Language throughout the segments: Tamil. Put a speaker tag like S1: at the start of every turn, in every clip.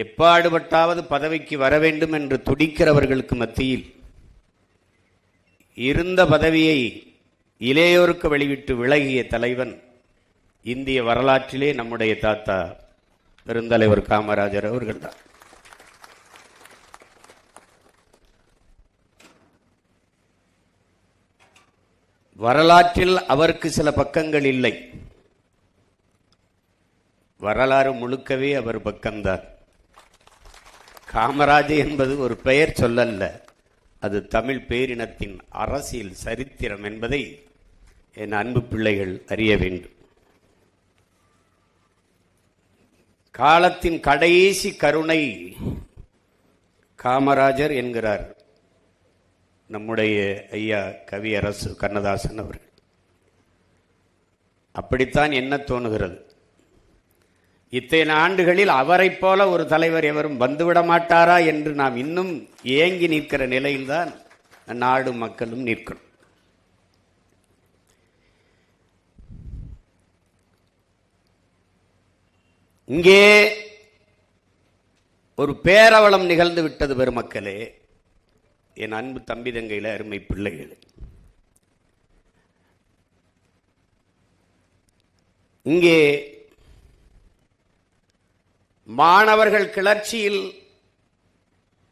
S1: எப்பாடுபட்டாவது பதவிக்கு வர வேண்டும் என்று துடிக்கிறவர்களுக்கு மத்தியில் இருந்த பதவியை இளையோருக்கு வெளிவிட்டு விலகிய தலைவன் இந்திய வரலாற்றிலே நம்முடைய தாத்தா பெருந்தலைவர் காமராஜர் அவர்கள்தான். வரலாற்றில் அவருக்கு சில பக்கங்கள் இல்லை, வரலாறு முழுக்கவே அவர் பக்கம்தான். காமராஜர் என்பது ஒரு பெயர் சொல்லல்ல, அது தமிழ் பேரினத்தின் அரசியல் சரித்திரம் என்பதை என் அன்பு பிள்ளைகள் அறிய வேண்டும். காலத்தின் கடைசி கருணை காமராஜர் என்கிறார் நம்முடைய ஐயா கவியரசு கண்ணதாசன் அவர்கள். அப்படித்தான் என்ன தோணுகிறது, இத்தனை ஆண்டுகளில் அவரை போல ஒரு தலைவர் எவரும் வந்துவிட மாட்டாரா என்று நாம் இன்னும் ஏங்கி நிற்கிற நிலையில்தான் நாடு மக்களும் நிற்கிறோம். இங்கே ஒரு பேரவலம் நிகழ்ந்து விட்டது பெருமக்களே, என் அன்பு தம்பி தங்கையில அருமை பிள்ளைகளே. இங்கே மாணவர்கள் கிளர்ச்சியில்,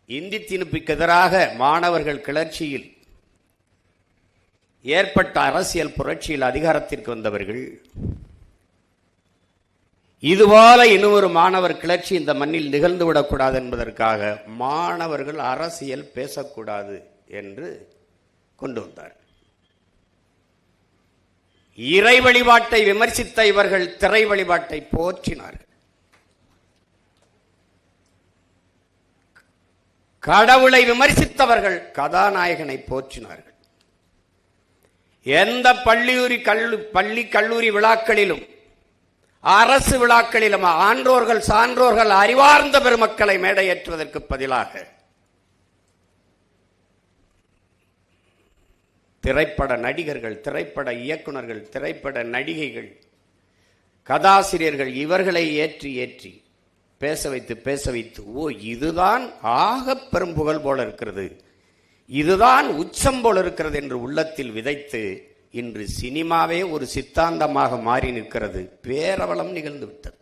S1: இந்தி திணிப்புக்கு எதிராக மாணவர்கள் கிளர்ச்சியில் ஏற்பட்ட அரசியல் புரட்சியில் அதிகாரத்திற்கு வந்தவர்கள் இதுபோல இன்னும் ஒரு மாணவர் கிளர்ச்சி இந்த மண்ணில் நிகழ்ந்துவிடக்கூடாது என்பதற்காக மாணவர்கள் அரசியல் பேசக்கூடாது என்று கொண்டு வந்தார். இறை வழிபாட்டை விமர்சித்த இவர்கள் திரை வழிபாட்டை போற்றினார்கள். கடவுளை விமர்சித்தவர்கள் கதாநாயகனை போற்றினார்கள். எந்த பள்ளி கல்லூரி விழாக்களிலும் அரசு விழாக்களிலும் ஆன்றோர்கள் சான்றோர்கள் அறிவார்ந்த பெருமக்களை மேடையேற்றுவதற்கு பதிலாக திரைப்பட நடிகர்கள், திரைப்பட இயக்குநர்கள், திரைப்பட நடிகைகள், கதாசிரியர்கள் இவர்களை ஏற்றி ஏற்றி பேச வைத்து ஓ இதுதான் ஆக பெரும் புகழ் போல இருக்கிறது, இதுதான் உச்சம் போல இருக்கிறது என்று உள்ளத்தில் விதைத்து இன்று சினிமாவே ஒரு சித்தாந்தமாக மாறி நிற்கிறது. பேரவலம் நிகழ்ந்து விட்டது.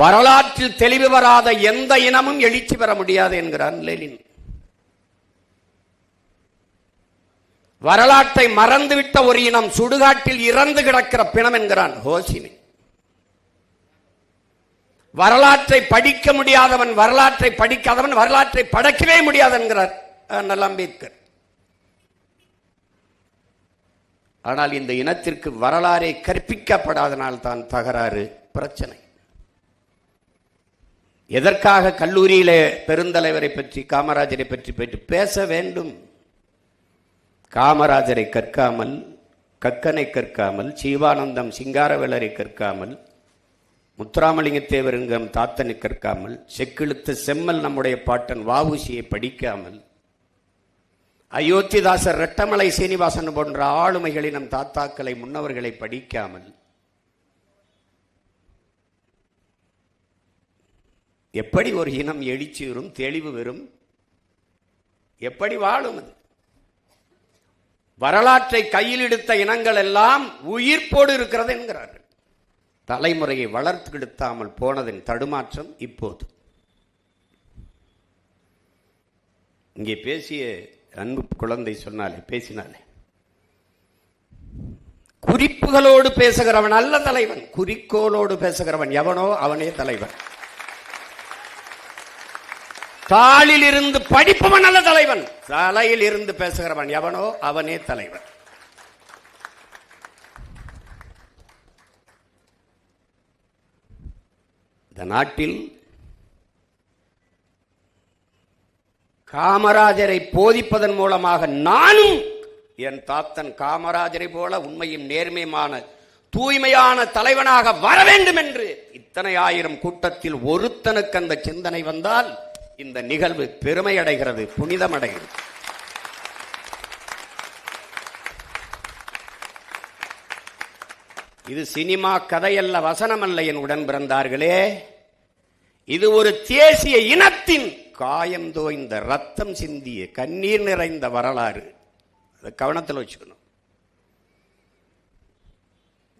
S1: வரலாற்றில் தெளிவு வராத எந்த இனமும் எழுச்சி பெற முடியாது என்கிறார் லெனின். வரலாற்றை மறந்துவிட்ட ஒரு இனம் சுடுகாட்டில் இறந்து கிடக்கிற பிணம் என்கிறான் ஹோசினி. வரலாற்றை படிக்க முடியாதவன், வரலாற்றை படிக்காதவன் வரலாற்றை படைக்கவே முடியாது என்கிறார் அண்ணல் அம்பேத்கர். ஆனால் இந்த இனத்திற்கு வரலாறை கற்பிக்கப்படாதனால் தான் தகராறு, பிரச்சனை. எதற்காக கல்லூரியிலே பெருந்தலைவரை பற்றி, காமராஜரை பற்றி பேச வேண்டும்? காமராஜரை கற்காமல், கக்கனை கற்காமல், ஜீவானந்தம் சிங்காரவேலரை கற்காமல், முத்துராமலிங்கத்தேவருங்கம் தாத்தனை கற்காமல், செக்கிழுத்த செம்மல் நம்முடைய பாட்டன் வஉசியை படிக்காமல், அயோத்திதாசர் ரெட்டமலை சீனிவாசன் போன்ற ஆளுமைகளை நம் தாத்தாக்களை முன்னவர்களை படிக்காமல் எப்படி ஒரு இனம் எழுச்சி வரும், தெளிவு வரும், எப்படி வாழும்? அது வரலாற்றை கையில் எடுத்த இனங்கள் எல்லாம் உயிர்ப்போடு இருக்கிறது என்கிறார்கள். தலைமுறையை வளர்த்து எடுத்தாமல் போனதின் தடுமாற்றம் இப்போது. இங்கே பேசிய அன்பு குழந்தை பேசினாலே குறிப்புகளோடு பேசுகிறவன் அல்ல தலைவன், குறிக்கோளோடு பேசுகிறவன் எவனோ அவனே தலைவன். தாளில் இருந்து படிப்பவன் அல்ல தலைவன், தலையில் இருந்து பேசுகிறவன் எவனோ அவனே தலைவன். இந்த நாட்டில் காமராஜரை போதிப்பதன் மூலமாக நானும் என் தாத்தன் காமராஜரை போல உண்மையும் நேர்மையுமான தூய்மையான தலைவனாக வர வேண்டும் என்று இத்தனை ஆயிரம் கூட்டத்தில் ஒருத்தனுக்கு அந்த சிந்தனை வந்தால் இந்த நிகழ்வு பெருமை அடைகிறது, புனிதம் அடைகிறது. இது சினிமா கதையல்ல, வசனமல்ல என் உடன் பிறந்தார்களே. இது ஒரு தேசிய இனத்தின் காயம் தோய்ந்த, ரத்தம் சிந்திய, கண்ணீர் நிறைந்த வரலாறு. அதை கவனத்தில் வச்சுக்கணும்.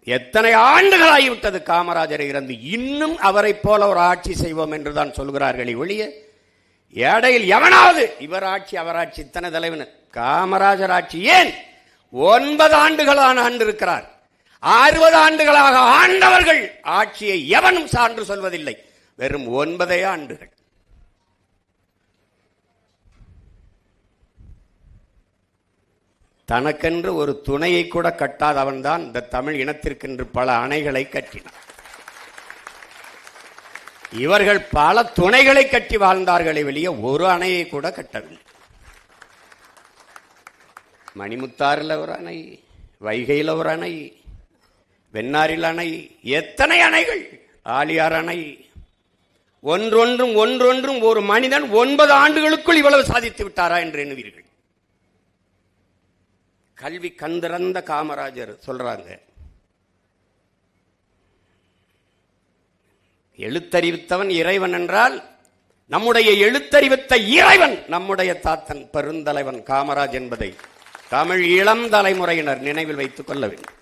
S1: எத்தனை ஆண்டுகள் ஆகிவிட்டது காமராஜரை இறந்து, இன்னும் அவரை போல ஒரு ஆட்சி செய்வோம் என்றுதான் சொல்கிறார்களே ஒழிய, ஏடையில் எவனாவது இவர் ஆட்சி அவர் ஆட்சி இத்தனை தலைவன். காமராஜர் ஆட்சி ஏன் 9 ஆண்டுகளான ஆண்டு இருக்கிறார். 60 ஆண்டுகளாக ஆண்டவர்கள் ஆட்சியை எவனும் சான்று சொல்வதில்லை. வெறும் 9 ஆண்டுகள். தனக்கென்று ஒரு துணையை கூட கட்டாதவன் தான் இந்த தமிழ் இனத்திற்கென்று பல அணைகளை கட்டினார். இவர்கள் பல துணைகளை கட்டி வாழ்ந்தார்களே வெளியே ஒரு அணையை கூட கட்டவில்லை. மணிமுத்தாறில் ஒரு அணை, வைகையில் ஒரு அணை, வெண்ணாறில் அணை, எத்தனை அணைகள், ஆலியார் அணை. ஒன்றொன்றும் ஒரு மனிதன் 9 ஆண்டுகளுக்குள் இவ்வளவு சாதித்து விட்டாரா என்று எண்ணுவீர்கள். கல்வி கந்திறந்த காமராஜர் சொல்றாங்க. எழுத்தறிவித்தவன் இறைவன் என்றால் நம்முடைய எழுத்தறிவித்த இறைவன் நம்முடைய தாத்தன் பெருந்தலைவன் காமராஜ் என்பதை தமிழ் இளம் தலைமுறையினர் நினைவில் வைத்துக் கொள்ள வேண்டும்.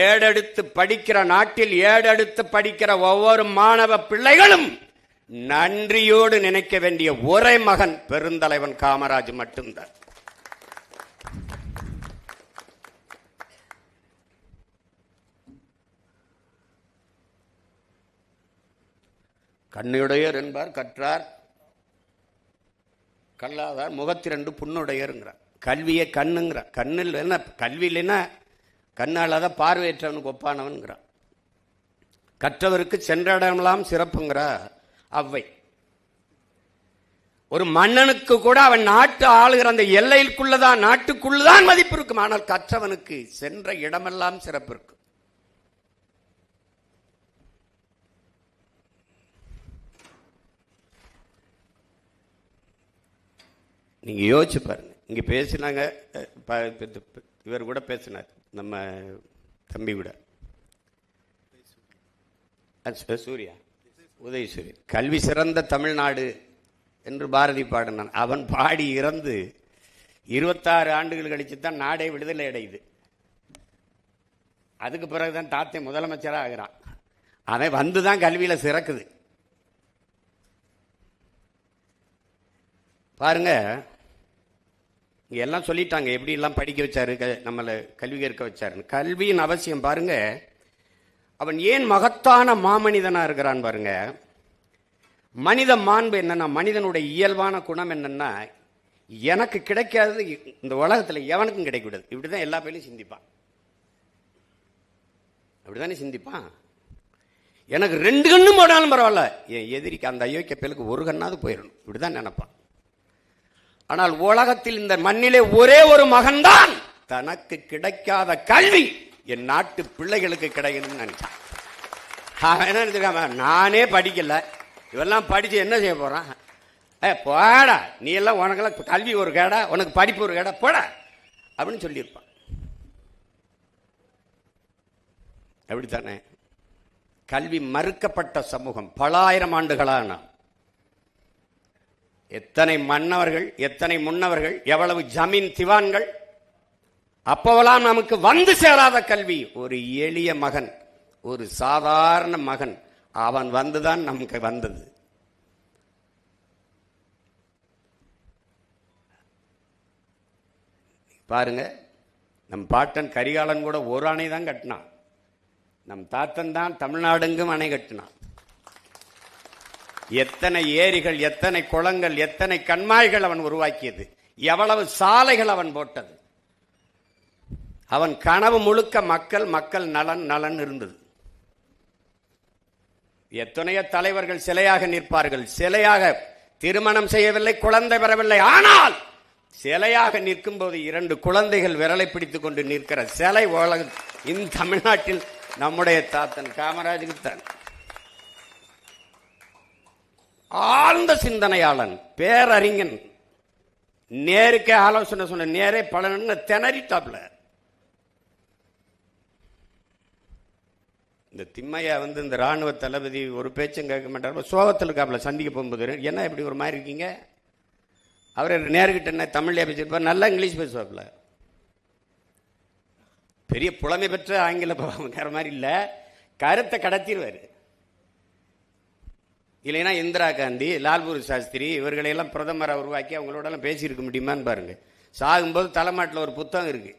S1: ஏடெடுத்து படிக்கிற நாட்டில் ஏடெடுத்து படிக்கிற ஒவ்வொரு மாணவ பிள்ளைகளும் நன்றியோடு நினைக்க வேண்டிய ஒரே மகன் பெருந்தலைவன் காமராஜ் மட்டும்தான். கண்ணுடையர் என்பார் கற்றார், கல்லாதார் முகத்திரண்டு புண்ணுடையருங்கிறார். கல்வியை கண்ணுங்கிறார். கண்ணில் என்ன கல்வி இல்லைன்னா கண்ணாலாத பார்வையற்றவனுக்கு ஒப்பானவன்கிறார். கற்றவருக்கு சென்ற இடமெல்லாம் சிறப்புங்கிறா அவ்வை. ஒரு மன்னனுக்கு கூட அவன் நாட்டு ஆளுகிற அந்த எல்லைக்குள்ளதான், நாட்டுக்குள்ளதான் மதிப்பு இருக்கும். ஆனால் கற்றவனுக்கு சென்ற இடமெல்லாம் சிறப்பு இருக்கும். நீங்க யோசிச்சு பாருங்க. இங்க பேசினாங்க, இவர் கூட பேசினார், நம்ம தம்பி கூட, சூர்யா உதயசூரியன். கல்வி சிறந்த தமிழ்நாடு என்று பாரதி பாடினான். அவன் பாடி இறந்து 26 ஆண்டுகள் கழிச்சு தான் நாடே விடுதலை அடையுது. அதுக்கு பிறகுதான் தாத்தே முதலமைச்சராக ஆகிறான். அவன் வந்துதான் கல்வியில சிறக்குது. பாருங்க, இங்க எல்லாம் சொல்லிட்டாங்க எப்படி எல்லாம் படிக்க வச்சாரு, நம்மளை கல்வி கற்க வச்சாரு. கல்வியின் அவசியம் பாருங்க. அவன் ஏன் மகத்தான மாமனிதனா இருக்கிறான் பாருங்க. மனித மாண்பு என்னன்னா, மனிதனுடைய இயல்பான குணம் என்னன்னா, எனக்கு கிடைக்காதது இந்த உலகத்துல எவனுக்கும் கிடைக்கூடாது. இப்படிதான் எல்லா பேரையும் சிந்திப்பான். அப்படித்தானே சிந்திப்பான். எனக்கு 2 கண்ணும் போனாலும் பரவாயில்ல, என் எதிரிக்கு அந்த அயோக்கிய பேருக்கு 1 கண்ணாவது போயிடணும், இப்படிதான் நினைப்பான். ஆனால் உலகத்தில் இந்த மண்ணிலே ஒரே ஒரு மகன்தான் தனக்கு கிடைக்காத கல்வி என் நாட்டு பிள்ளைகளுக்கு கிடைக்கணும்னு நினைச்சான். என்ன நினைச்சிருக்காம, நானே படிக்கல, இவெல்லாம் படிச்சு என்ன செய்ய போறான், போடா நீ எல்லாம், உனக்கெல்லாம் கல்வி ஒரு கேடா, உனக்கு படிப்பு ஒரு கேடா, போடா அப்படின்னு சொல்லியிருப்பான். அப்படித்தானே? கல்வி மறுக்கப்பட்ட சமூகம் பல ஆயிரம் ஆண்டுகளான எத்தனை மன்னவர்கள், எத்தனை முன்னவர்கள், எவ்வளவு ஜமீன் திவான்கள், அப்போவெல்லாம் நமக்கு வந்து சேராத கல்வி ஒரு எளிய மகன், ஒரு சாதாரண மகன், அவன் வந்துதான் நமக்கு வந்தது. பாருங்க, நம் பாட்டன் கரிகாலன் கூட ஒரு அணை தான் கட்டினான். நம் தாத்தன் தான் தமிழ்நாடுங்கும் அணை கட்டினான். எத்தனை ஏரிகள், எத்தனை குளங்கள், எத்தனை கண்மாய்கள் அவன் உருவாக்கியது, எவ்வளவு சாலைகள் அவன் போட்டது. அவன் கனவு முழுக்க மக்கள், மக்கள் நலன், நலன் இருந்தது. எத்தனையோ தலைவர்கள் சிலையாக நிற்பார்கள். சிலையாக திருமணம் செய்யவில்லை, குழந்தை பெறவில்லை, ஆனால் சிலையாக நிற்கும் போது 2 குழந்தைகள் விரலை பிடித்துக் கொண்டு நிற்கிற சிலை உலக இந்த தமிழ்நாட்டில் நம்முடைய தாத்தன் காமராஜுக்கு தான். ஆழ்ந்த சிந்தனையாளன், பேரறிஞன், நேருக்கே ஆலோசனை சொன்ன நேரே பலன்னு திணறிட்டாப்ல. இந்த திம்மையா இந்த ராணுவ தளபதி ஒரு பேச்சும் கேட்க மாட்டார். சோகத்தில் இருக்காப்ல சந்திக்க போகும்போது, என்ன இப்படி ஒரு மாதிரி இருக்கீங்க? அவர் நேருக்கிட்ட என்ன தமிழ்லேயே பேசியிருப்பார், நல்லா இங்கிலீஷ் பேசுவாப்ல. பெரிய புலமை பெற்ற ஆங்கில மாதிரி இல்லை, கருத்தை கடத்திடுவார். இல்லைன்னா இந்திரா காந்தி, லால்பூர் சாஸ்திரி இவர்களையெல்லாம் பிரதமரை உருவாக்கி அவங்களோடலாம் பேசியிருக்க முடியுமான்னு பாருங்க. சாகும்போது தலைமாட்டில் ஒரு புத்தகம் இருக்கு,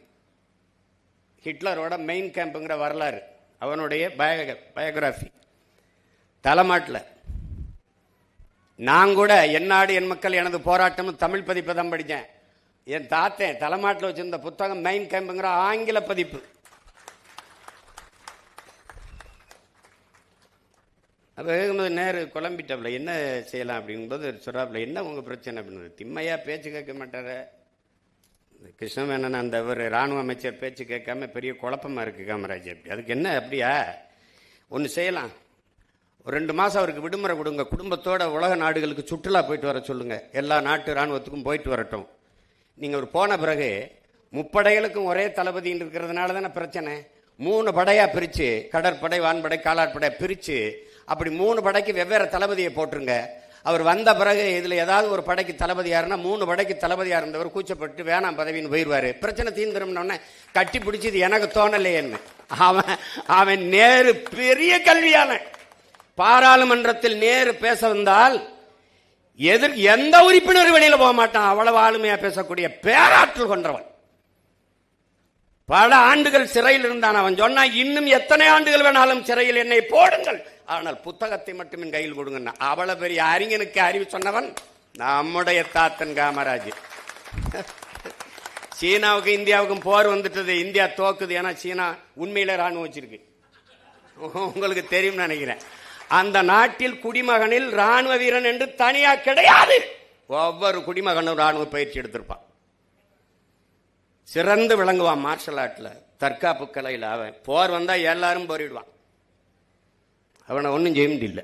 S1: ஹிட்லரோட மெயின் கேம்புங்கிற வரலாறு, அவனுடைய பயோகிராஃபி தலைமாட்டில். நான் கூட என் நாடு என் மக்கள் எனது போராட்டம் தமிழ் பதிப்பை தான் படித்தேன். என் தாத்தன் தலைமாட்டில் வச்சிருந்த புத்தகம் மெயின் கேம்புங்கிற ஆங்கில பதிப்பு. அப்போ நேரு குழம்பிட்டாப்ல, என்ன செய்யலாம் அப்படிங்கும்போது சொல்கிறாப்புல, என்ன உங்கள் பிரச்சனை அப்படின்னு. திம்மையா பேச்சு கேட்க மாட்டார, கிருஷ்ணமேனன் அந்த ஒரு இராணுவ அமைச்சர் பேச்சு கேட்காம பெரிய குழப்பமாக இருக்குது காமராஜ். அப்படி அதுக்கு என்ன அப்படியா, ஒன்று செய்யலாம், ஒரு 2 மாதம் அவருக்கு விடுமுறை கொடுங்க, குடும்பத்தோட உலக நாடுகளுக்கு சுற்றுலா போயிட்டு வர சொல்லுங்கள், எல்லா நாட்டு இராணுவத்துக்கும் போயிட்டு வரட்டும். நீங்கள் ஒரு போன பிறகு முப்படைகளுக்கும் ஒரே தளபதின்னு இருக்கிறதுனால தானே பிரச்சனை. 3 படையாக பிரித்து, கடற்படை, வான்படை, காலாட்படை பிரித்து, அப்படி 3 படைக்கு வெவ்வேறு தளபதியை போட்டுருங்க. அவர் வந்த பிறகு இதில் ஏதாவது ஒரு படைக்கு தளபதி யாருன்னா 3 படைக்கு தளபதியாக இருந்தவர் கூச்சப்பட்டு வேணாம் பதவின்னு போயிடுவார், பிரச்சனை தீர்ந்துரும்னு கட்டி பிடிச்சது எனக்கு தோணலையேன்னு. அவன் நேரு பெரிய கல்வியாளன். பாராளுமன்றத்தில் நேரு பேச வந்தால் எந்த உறுப்பினர் வெளியில போக மாட்டான், அவ்வளவு ஆளுமையா பேசக்கூடிய பேராற்றல் கொண்டவன். பல ஆண்டுகள் சிறையில் இருந்தான். அவன் சொன்னா, இன்னும் எத்தனை ஆண்டுகள் வேணாலும் சிறையில் என்னை போடுங்கள், ஆனால் புத்தகத்தை மட்டும் என் கையில் கொடுங்க. அவ்வளவு பெரிய அறிஞனுக்கு அறிவு சொன்னவன் நம்முடைய தாத்தன் காமராஜ். சீனாவுக்கும் இந்தியாவுக்கும் போர் வந்துட்டது, இந்தியா தோக்குது. ஏன்னா சீனா உண்மையில ராணுவம் வச்சிருக்கு, உங்களுக்கு தெரியும் நினைக்கிறேன். அந்த நாட்டில் குடிமகனில் ராணுவ வீரன் என்று தனியா கிடையாது. ஒவ்வொரு குடிமகனும் ராணுவ பயிற்சி எடுத்திருப்பான், சிறந்து விளங்குவான் மார்ஷல் ஆர்ட்ல, தற்காப்பு கலையில். அவன் போர் வந்தா எல்லாரும் போரிடுவான், அவனை ஒன்றும் செய்ய முடியல.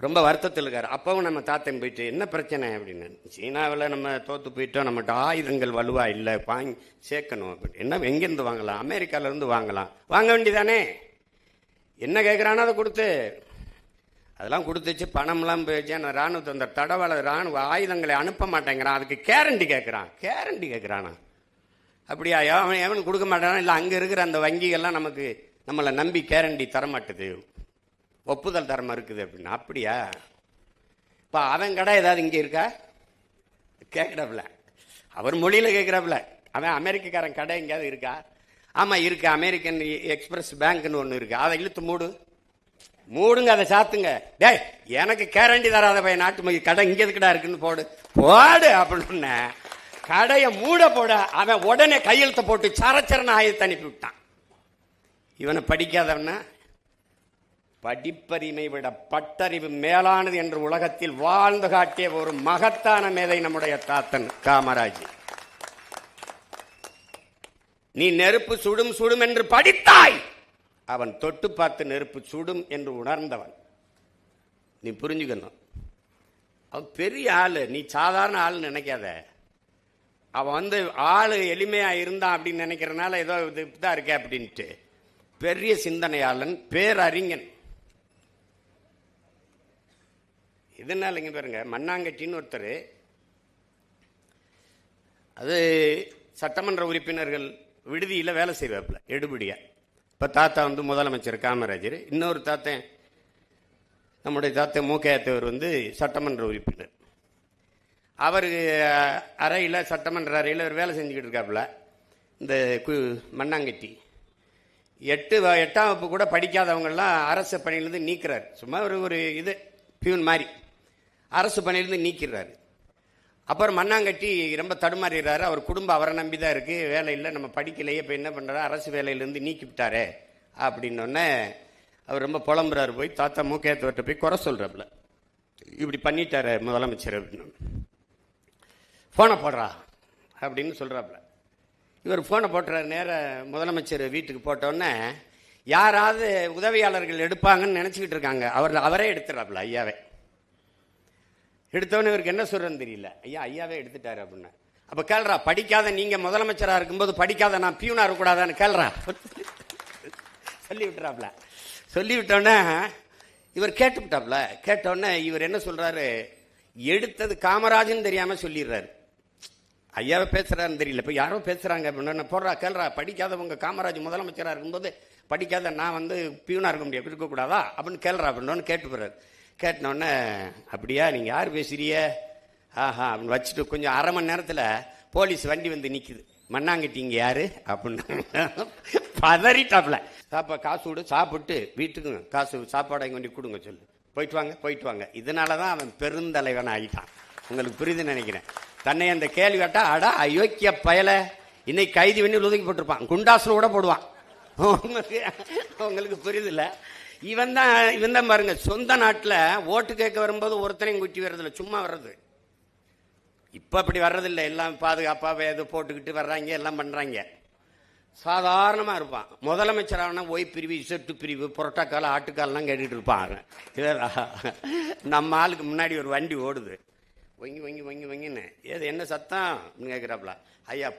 S1: ரொம்ப வருத்தத்தில் இருக்காரு. அப்பவும் நம்ம தாத்தன் போயிட்டு, என்ன பிரச்சனை அப்படின்னு, சீனாவில் நம்ம தோத்து போயிட்டோம், நம்மகிட்ட ஆயுதங்கள் வலுவா இல்லை, வாங்கி சேர்க்கணும் அப்படின்னு. என்ன எங்கேருந்து வாங்கலாம், அமெரிக்காவிலேருந்து வாங்கலாம், வாங்க வேண்டியதானே. என்ன கேட்குறானோ அதை கொடுத்து, அதெல்லாம் கொடுத்துச்சு, பணம்லாம் போயிடுச்சு. நான் ராணுவத்தை அந்த தடவாள ராணுவ ஆயுதங்களை அனுப்ப மாட்டேங்கிறான், அதுக்கு கேரண்டி கேட்குறான். கேரண்டி கேட்குறானா? அப்படியா? அவன் கொடுக்க மாட்டானா? இல்லை, அங்கே இருக்கிற அந்த வங்கிகள்லாம் நமக்கு நம்மளை நம்பி கேரண்டி தரமாட்டுது, ஒப்புதல் தரமா இருக்குது அப்படின்னா. அப்படியா? இப்போ அவன் கடை ஏதாவது இங்கே இருக்கா கேட்குறாப்புல, அவர் மொழியில் கேட்குறாப்புல. அவன் அமெரிக்காரன் கடை எங்கேயாவது இருக்கா? ஆமாம் இருக்கு, அமெரிக்கன் எக்ஸ்பிரஸ் பேங்க்னு ஒன்று இருக்கு, அதை இழுத்து மூடுங்க, அதை சாத்துங்க. டே, எனக்கு கேரண்டி தராத பையன் நாட்டு கடை இங்கே எதுக்குடா இருக்குன்னு போடு அப்படின்னு கடையை மூட போட அவன் உடனே கையெழுத்த போட்டு சரச்சரன ஆயுதத்தை அனுப்பி விட்டான். இவனை படிக்காதவனா, படிப்பறிமை விட பட்டறிவு மேலானது என்று உலகத்தில் வாழ்ந்து காட்டிய ஒரு மகத்தான மேதை நம்முடைய தாத்தன் காமராஜ். நீ நெருப்பு சுடும் சுடும் என்று படித்தாய், அவன் தொட்டு பார்த்து நெருப்பு சுடும் என்று உணர்ந்தவன். நீ புரிஞ்சுக்கணும், அவன் பெரிய ஆளு, நீ சாதாரண ஆள் நினைக்காத. அவன் ஆளு எளிமையா இருந்தான் அப்படின்னு நினைக்கிறனால ஏதோ இதுதான் இருக்க அப்படின்ட்டு. பெரிய சிந்தனையாளன், பேரறிஞன். இதனால இங்க பாருங்க, மண்ணாங்கட்டின்னு ஒருத்தர், அது சட்டமன்ற உறுப்பினர்கள் விடுதியில் வேலை செய்வாப்புல எடுபடியா. இப்போ தாத்தா முதலமைச்சர் காமராஜர், இன்னொரு தாத்தன் நம்முடைய தாத்தன் மூக்கையாத்தவர் சட்டமன்ற உறுப்பினர். அவர் அறையில், சட்டமன்ற அறையில் அவர் வேலை செஞ்சுக்கிட்டு இருக்காப்புல. இந்த மண்ணாங்கட்டி 8ஆம் வகுப்பு கூட படிக்காதவங்கெல்லாம் அரசு பணியிலிருந்து நீக்கிறார். சும்மா ஒரு இது பியூன் மாதிரி அரசு பணியிலிருந்து நீக்கிறாரு. அப்புறம் மண்ணாங்கட்டி ரொம்ப தடுமாறுகிறாரு. அவர் குடும்பம் அவரை நம்பி தான் இருக்கு, வேலை இல்லை, நம்ம படிக்கலையே, இப்போ என்ன பண்ணுறாரு, அரசு வேலையிலேருந்து நீக்கிவிட்டாரே அப்படின்னோடனே அவர் ரொம்ப புலம்புறாரு. போய் தாத்தா மூக்கையத்தவர்கிட்ட போய் குறை சொல்கிறாப்புல, இப்படி பண்ணிட்டாரு முதலமைச்சர் அப்படின்னு. ஃபோனை போடுறா அப்படின்னு சொல்கிறாப்புல. இவர் ஃபோனை போட்டுறாரு. நேராக முதலமைச்சர் வீட்டுக்கு போட்டோன்னே யாராவது உதவியாளர்கள் எடுப்பாங்கன்னு நினச்சிக்கிட்டு இருக்காங்க. அவரே எடுத்துறாப்புல, ஐயாவே எடுத்தவனே இவருக்கு என்ன சொல்றேன்னு தெரியல. ஐயா ஐயாவே எடுத்துட்டாரு அப்படின்னு. அப்ப கேள்றா, படிக்காத நீங்க முதலமைச்சரா இருக்கும்போது படிக்காத நான் பியூனா இருக்கக்கூடாதான்னு கேள்றா. சொல்லி விட்டுறாப்ல. சொல்லி விட்டோன்னே இவர் கேட்டுவிட்டாப்ல. கேட்டோடனே இவர் என்ன சொல்றாரு, எடுத்தது காமராஜன் தெரியாம சொல்லிடுறாரு. ஐயாவை பேசுறாருன்னு தெரியல. இப்ப யாரோ பேசுறாங்க அப்படின்னு போடுறா கேள்றா, படிக்காதவங்க காமராஜ் முதலமைச்சரா இருக்கும்போது படிக்காத நான் பியூனா இருக்க முடியாது இருக்கக்கூடாதா அப்படின்னு கேள்றா அப்படின்னு கேட்டு போறாரு. கேட்டனோடனே அப்படியா நீங்க யார் பேசுறிய ஆஹா அப்படின்னு வச்சுட்டு கொஞ்சம் அரை மணி நேரத்தில் போலீஸ் வண்டி வந்து நிற்குது. மண்ணாங்கட்டிங்க யாரு அப்படின்னு பதறிட்டாப்ல. காசு விடு, சாப்பிட்டு வீட்டுக்கு காசு சாப்பாடை கொண்டு கொடுங்க சொல்லு, போயிட்டு வாங்க போயிட்டு வாங்க. இதனால தான் அவன் பெருந்தலைவன் ஆகிட்டான். உங்களுக்கு புரியுதுன்னு நினைக்கிறேன். தன்னை அந்த கேள்வி கேட்டா, அடா அயோக்கிய பயலை இன்னைக்கு கைது பண்ணி ஒதுக்கி போட்டிருப்பான், குண்டாசுல கூட போடுவான். உங்களுக்கு புரியுது இல்ல? இவன் தான் பாருங்க, சொந்த நாட்டில் ஓட்டு கேட்க வரும்போது ஒருத்தனையும் குட்டி வர்றதில்ல, சும்மா வர்றது. இப்ப அப்படி வர்றதில்லை, எல்லாம் பாதுகாப்பாக எது போட்டுக்கிட்டு வர்றாங்க, எல்லாம் பண்றாங்க. சாதாரணமா இருப்பான். முதலமைச்சரான ஒய் பிரிவு, இசட்டு பிரிவு, புரோட்டோக்கால், ஆட்டுக்கால்லாம் கேட்டுட்டு இருப்பான். நம்ம ஆளுக்கு முன்னாடி ஒரு வண்டி ஓடுது, வங்கி வங்கி வங்கி வங்கின்னு. ஏது என்ன சத்தம் கேட்குறாப்ல. ஐயா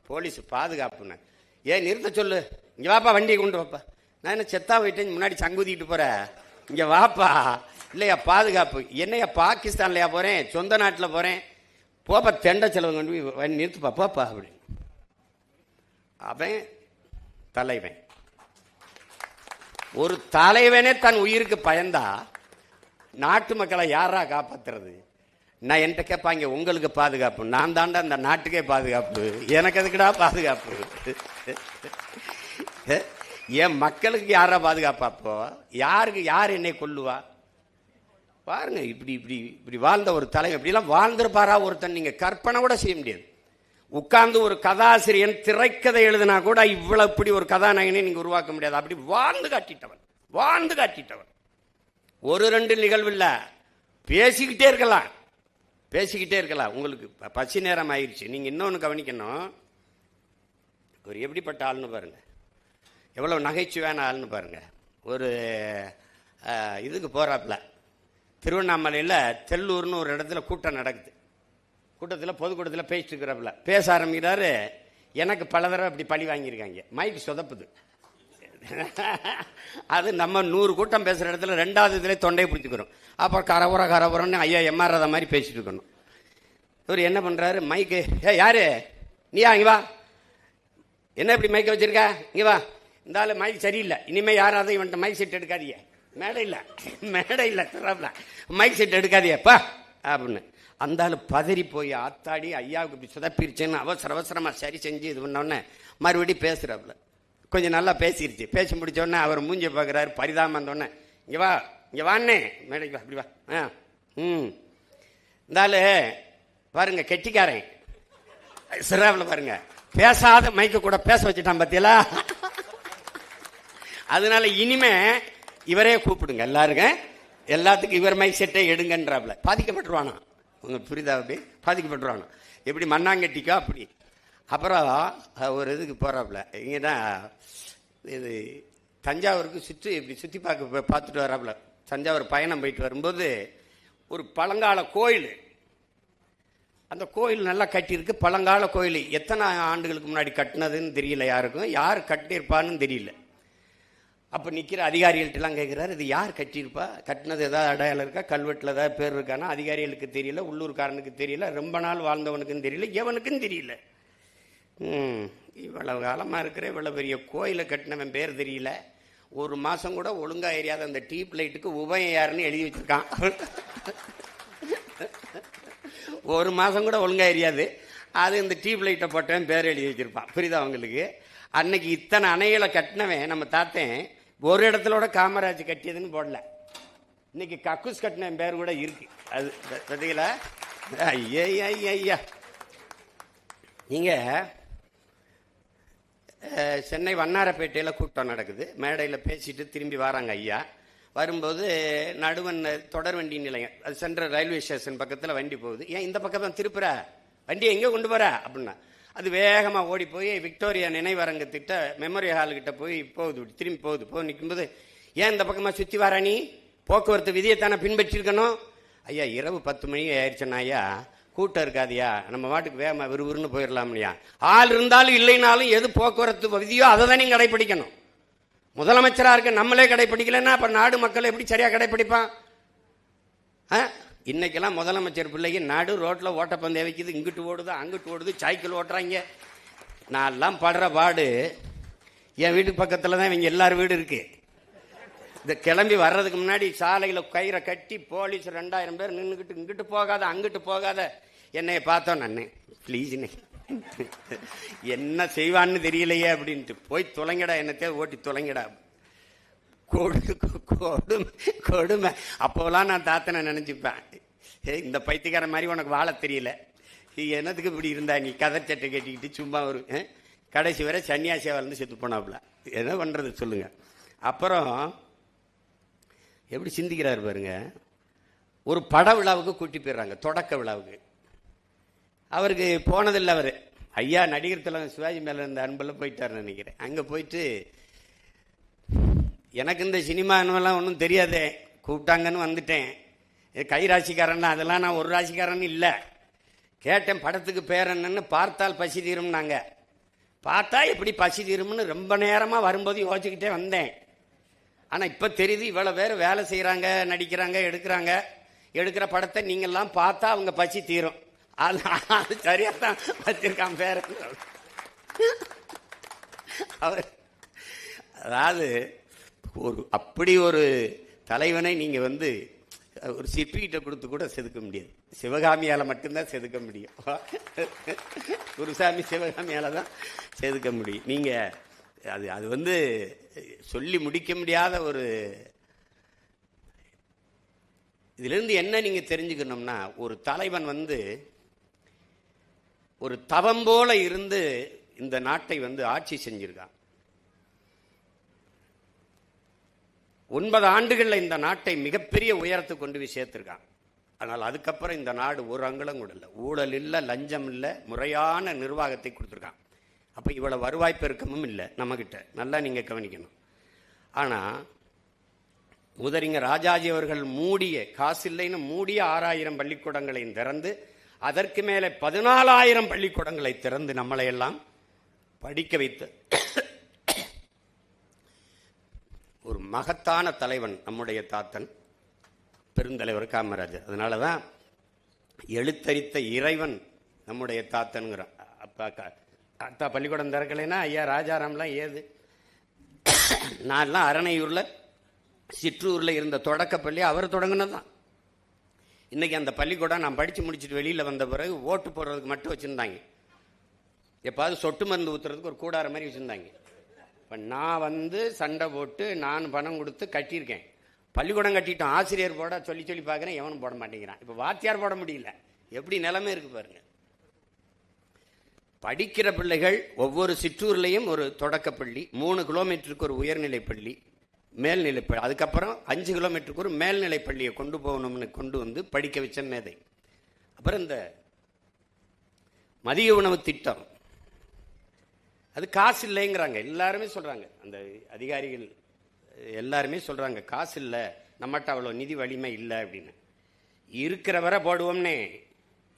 S1: போலீஸ் பாதுகாப்புன்னு. ஏன் நிறுத்த சொல்லு, இங்க வாப்பா வண்டியை கொண்டு வாப்பா. நான் என்ன செத்தா போயிட்டேன் முன்னாடி சங்குதிட்டு போற, இங்க வாப்பா. இல்லையா பாதுகாப்பு. என்னையா பாகிஸ்தான்லையா போறேன், சொந்த நாட்டில் போறேன், போப்பா தெண்ட செலவு கொண்டு போய் நிறுத்துப்பா போப்பா அப்படின்னு. அவன் தலைவன். ஒரு தலைவனே தன் உயிருக்கு பயந்தா நாட்டு மக்களை யாரா காப்பாத்துறது? நான் என்கிட்ட கேட்பாங்க, உங்களுக்கு பாதுகாப்பு, நான் தாண்டா அந்த நாட்டுக்கே பாதுகாப்பு, எனக்கு எதுக்குடா பாதுகாப்பு? என் மக்களுக்கு யாரா பாதுகாப்பா? அப்போ யாருக்கு யார் என்னை கொல்லுவா? பாருங்க, இப்படி இப்படி இப்படி வாழ்ந்த ஒரு தலைவர் இப்படிலாம் வாழ்ந்திருப்பாரா ஒருத்தன்? நீங்க கற்பனை கூட செய்ய முடியாது. உட்கார்ந்து ஒரு கதாசிரியன் திரைக்கதை எழுதினா கூட இவ்வளவு இப்படி ஒரு கதாநாயகனை நீங்க உருவாக்க முடியாது. அப்படி வாழ்ந்து காட்டிட்டவன், வாழ்ந்து காட்டிட்டவன். ஒரு ரெண்டு நிகழ்வு இல்ல, பேசிக்கிட்டே இருக்கலாம், பேசிக்கிட்டே இருக்கலாம். உங்களுக்கு பசி நேரம் ஆயிடுச்சு. நீங்க இன்னொன்னு கவனிக்கணும், ஒரு எப்படிப்பட்ட ஆள்னு பாருங்க, எவ்வளவு நகைச்சுவையான ஆள்னு பாருங்க. ஒரு இதுக்கு போறாப்ல, திருவண்ணாமலையில் தெல்லூர்னு ஒரு இடத்துல கூட்டம் நடக்குது. கூட்டத்தில் பொதுக்கூட்டத்தில் பேசிட்டு இருக்கிறப்பல பேச ஆரம்பிக்கிறாரு. எனக்கு பல தடவை இப்படி பழி வாங்கியிருக்காங்க, மைக்கு சொதப்புது. அது நம்ம 100 கூட்டம் பேசுகிற இடத்துல 2வது இதில் தொண்டையை பிடிச்சிக்கிறோம். அப்புறம் கரபுரன்னு ஐயா எம்ஆர்றத மாதிரி பேசிட்டு இருக்கணும். இவர் என்ன பண்ணுறாரு, மைக்கு யாரு நீயா, இங்கே வா, என்ன இப்படி மைக்கை வச்சிருக்க, இங்கே வா, இந்த ஆள் மைக் சரியில்லை, இனிமேல் யாராவது இவன்ட்ட மைக் செட் எடுக்காதீங்க, மேடை இல்லை தராப்ல, மைக் செட் எடுக்காதியப்பா அப்படின்னு. அந்த ஆள் பதறி போய், ஆத்தாடி ஐயாவுக்கு இப்படி சுதப்பிருச்சுன்னு அவசரமாக சரி செஞ்சு இது பண்ணோடனே மறுபடியும் பேசுறாப்புல. கொஞ்சம் நல்லா பேசிருச்சு. பேசி முடிச்சோடனே அவர் மூஞ்சி பார்க்குறாரு, பரிதாபம் வந்தோடனே, இங்கே வா இங்கே வாண்ணே, மேடைக்கு வா, அப்படி வா. இந்த ஆள் பாருங்க கெட்டிக்காரன், சிறாவில் பாருங்க, பேசாத மைக்க கூட பேச வச்சுட்டான் பத்தியலா. அதனால இனிமே இவரே கூப்பிடுங்க எல்லாருக்கும், எல்லாத்துக்கும் இவர் மைக் செட்டை எடுங்கன்றாப்ல. பாதிக்கப்பட்டுருவானா, உங்களுக்கு புரியுதா? அப்படி பாதிக்கப்பட்டுருவானா, எப்படி மண்ணாங்கட்டிக்கோ அப்படி. அப்புறம் ஒரு இதுக்கு போறாப்புல, இங்கன்னா இது தஞ்சாவூருக்கு சுற்றி பார்த்துட்டு வராப்புல. தஞ்சாவூர் பயணம் போயிட்டு வரும்போது ஒரு பழங்கால கோயில், அந்த கோயில் நல்லா கட்டியிருக்கு, பழங்கால கோயில். எத்தனை ஆண்டுகளுக்கு முன்னாடி கட்டினதுன்னு தெரியல யாருக்கும், யார் கட்டியிருப்பான்னு தெரியல. அப்போ நிற்கிற அதிகாரிகள்ட்டெல்லாம் கேட்குறாரு, இது யார் கட்டியிருப்பா, கட்டினது ஏதாவது அடையாளம் இருக்கா, கல்வெட்டில் ஏதாவது பேர் இருக்கானா? அதிகாரிகளுக்கு தெரியல, உள்ளூர்காரனுக்கு தெரியல, ரொம்ப நாள் வாழ்ந்தவனுக்கும் தெரியல, எவனுக்கும் தெரியல. இவ்வளவு காலமாக இருக்கிற இவ்வளவு பெரிய கோயிலை கட்டினவன் பேர் தெரியல, ஒரு மாதம் கூட ஒழுங்காக எரியாத அந்த டீப் லைட்டுக்கு உபயம் யாருன்னு எழுதி வச்சிருக்கான். ஒரு மாதம் கூட ஒழுங்காக எரியாது, அது இந்த டியூப் லைட்டை போட்டவன் பேர் எழுதி வச்சிருப்பான். புரியுதா உங்களுக்கு? அன்னைக்கு இத்தனை அணைகளை கட்டினவன் நம்ம தாத்தன் ஒரு இடத்துல காமராஜ் கட்டியதுன்னு போடல, இன்னைக்கு கக்கூஸ் கட்டினவன் பேர் கூட இருக்கு. அது பார்த்தீங்களா? ஐயா நீங்க சென்னை வண்ணாரப்பேட்டையில் கூட்டம் நடக்குது, மேடையில் பேசிட்டு திரும்பி வராங்க ஐயா. வரும்போது நடுவன் தொடர் வண்டி நிலையம், அது சென்ட்ரல் ரயில்வே ஸ்டேஷன் பக்கத்தில் வண்டி போகுது. ஏன் இந்த பக்கம் தான் திருப்புற, வண்டியை எங்கே கொண்டு போற அப்படின்னா, அது வேகமாக ஓடி போய் விக்டோரியா நினைவரங்கத்திட்ட மெமோரி ஹால்கிட்ட போய் போகுது, திரும்பி போகுது. நிற்கும்போது, ஏன் இந்த பக்கமாக சுற்றி வர, நீ போக்குவரத்து விதியை தானே பின்பற்றிருக்கணும், ஐயா இரவு 10 மணி ஆயிடுச்சுன்னா ஐயா கூட்டம் இருக்காதியா, நம்ம வாட்டுக்கு வேகமாக விறுவிறுன்னு போயிடலாம் இல்லையா. ஆள் இருந்தாலும் இல்லைனாலும் எது போக்குவரத்து விதியோ அதை தான் நீங்கள் கடைப்பிடிக்கணும். முதலமைச்சராக இருக்க நம்மளே கடைப்பிடிக்கலன்னா அப்போ நாடு மக்கள் எப்படி சரியாக கடைப்பிடிப்பான்? இன்னைக்கெல்லாம் முதலமைச்சர் பிள்ளைக்கு நடு ரோட்டில் ஓட்டப்பந்தயம் வைக்குது, இங்கிட்டு ஓடுது அங்கிட்டு ஓடுது, சைக்கிள் ஓட்டுறாங்க. நான்லாம் படுற பாடு. என் வீட்டு பக்கத்தில் தான் இவங்க எல்லார் வீடு இருக்கு. இந்த கிளம்பி வர்றதுக்கு முன்னாடி சாலையில் கயிறை கட்டி போலீஸ் 2000 பேர் நின்றுக்கிட்டு இங்கிட்டு போகாத அங்கிட்டு போகாத. என்னைய பார்த்தோம் நான், ப்ளீஸ்ண்ணே என்ன செய்வான்னு தெரியலையே அப்படின்ட்டு, போய் தொலைங்கடா, என்னத்தே ஓட்டி தொலைங்கடா. கொடுமை. அப்போலாம் நான் தாத்தனை நினைச்சுப்பேன், இந்த பைத்தியக்கார மாதிரி உனக்கு வாழ தெரியல, என்னத்துக்கு இப்படி இருந்தா நீ கதர் சட்டை கட்டிக்கிட்டு சும்மா ஒரு கடைசி வரை சன்னியாசியா வந்து செத்து போனாப்புல. என்ன பண்றது சொல்லுங்க. அப்புறம் எப்படி சிந்திக்கிறாரு பாருங்க. ஒரு பட விழாவுக்கு கூட்டி போயிடுறாங்க, தொடக்க விழாவுக்கு. அவருக்கு போனதில்லை. அவர் ஐயா நடிகர் தலைவர் சிவாஜி மேல இருந்த அன்பெல்லாம் போயிட்டாருன்னு நினைக்கிறேன். அங்கே போயிட்டு எனக்கு இந்த சினிமானெல்லாம் ஒன்றும் தெரியாதே, கூப்பிட்டாங்கன்னு வந்துட்டேன். கை ராசிக்காரன் அதெல்லாம் நான் ஒரு ராசிக்காரன் இல்லை. கேட்டேன் படத்துக்கு பேர் என்னன்னு. பார்த்தால் பசி தீரும்னாங்க. பார்த்தா எப்படி பசி தீரும்னு ரொம்ப நேரமாக வரும்போது யோசிச்சுக்கிட்டே வந்தேன். ஆனால் இப்போ தெரியுது இவ்வளோ பேர் வேலை செய்கிறாங்க, நடிக்கிறாங்க, எடுக்கிற படத்தை நீங்கள்லாம் பார்த்தா அவங்க பசி தீரும். அது சரியாக தான் வச்சிருக்கான் பேர். அவர் அதாவது அப்படி ஒரு தலைவனை நீங்கள் வந்து ஒரு சிற்பிகிட்ட கொடுத்து கூட செதுக்க முடியாது. சிவகாமியால் மட்டும்தான் செதுக்க முடியும். குருசாமி சிவகாமியால் தான் செதுக்க முடியும். நீங்கள் அது வந்து சொல்லி முடிக்க முடியாத ஒரு. இதிலிருந்து என்ன நீங்க தெரிஞ்சுக்கணும்னா, ஒரு தலைவன் வந்து ஒரு தவம் போல இருந்து இந்த நாட்டை வந்து ஆட்சி செஞ்சிருக்கான். 9 ஆண்டுகள்ல இந்த நாட்டை மிகப்பெரிய உயரத்துக்கு கொண்டு போய் சேர்த்திருக்கான். ஆனால் அதுக்கப்புறம் இந்த நாடு ஒரு அங்குலம் கூட இல்லை, ஊழல் இல்லை, லஞ்சம் இல்லை, முறையான நிர்வாகத்தை கொடுத்துருக்கான். அப்போ இவ்வளோ வருவாய் பெருக்கமும் இல்லை நம்மக்கிட்ட, நல்லா நீங்கள் கவனிக்கணும். ஆனால் முதறிஞர் ராஜாஜி அவர்கள் மூடிய, காசு இல்லைன்னு மூடிய 6000 பள்ளிக்கூடங்களையும் திறந்து, அதற்கு மேலே 14,000 பள்ளிக்கூடங்களை திறந்து நம்மளை எல்லாம் படிக்க வைத்து ஒரு மகத்தான தலைவன் நம்முடைய தாத்தன் பெருந்தலைவர் காமராஜர். அதனால தான் எழுத்தறித்த இறைவன் நம்முடைய தாத்தனுங்கிறான். அத்தா பள்ளிக்கூடம் திறக்கலைன்னா ஐயா ராஜாராம்லாம் ஏது? நான்லாம் அரணையூரில் சிற்றூரில் இருந்த தொடக்கப்பள்ளி அவர் தொடங்கினதான். இன்றைக்கி அந்த பள்ளிக்கூடம் நான் படித்து முடிச்சுட்டு வெளியில் வந்த பிறகு ஓட்டு போடுறதுக்கு மட்டும் வச்சுருந்தாங்க. எப்பாவது சொட்டு மருந்து ஊற்றுறதுக்கு ஒரு கூடார மாதிரி வச்சுருந்தாங்க. இப்போ நான் வந்து சண்டை போட்டு நான் பணம் கொடுத்து கட்டியிருக்கேன். பள்ளிக்கூடம் கட்டிட்டோம், ஆசிரியர் போட சொல்லி பார்க்குறேன், எவனும் போட மாட்டேங்கிறான். இப்போ வாத்தியார் போட முடியல. எப்படி நிலைமை இருக்குது பாருங்க. படிக்கிற பிள்ளைகள் ஒவ்வொரு சிற்றூர்லேயும் ஒரு தொடக்கப்பள்ளி, 3 கிலோமீட்டருக்கு ஒரு உயர்நிலை பள்ளி, மேல்நிலைப்பள்ளி, அதுக்கப்புறம் 5 கிலோமீட்டருக்கு ஒரு மேல்நிலை பள்ளியை கொண்டு போகணும்னு கொண்டு வந்து படிக்க வச்ச மேதை. அப்புறம் இந்த மதிய உணவு திட்டம், அது காசு இல்லைங்கிறாங்க, எல்லாருமே சொல்கிறாங்க. அந்த அதிகாரிகள் எல்லாருமே சொல்கிறாங்க காசு இல்லை, நம்மகிட்ட அவ்வளோ நிதி வலிமை இல்லை அப்படின்னு. இருக்கிற வரை போடுவோம்னே,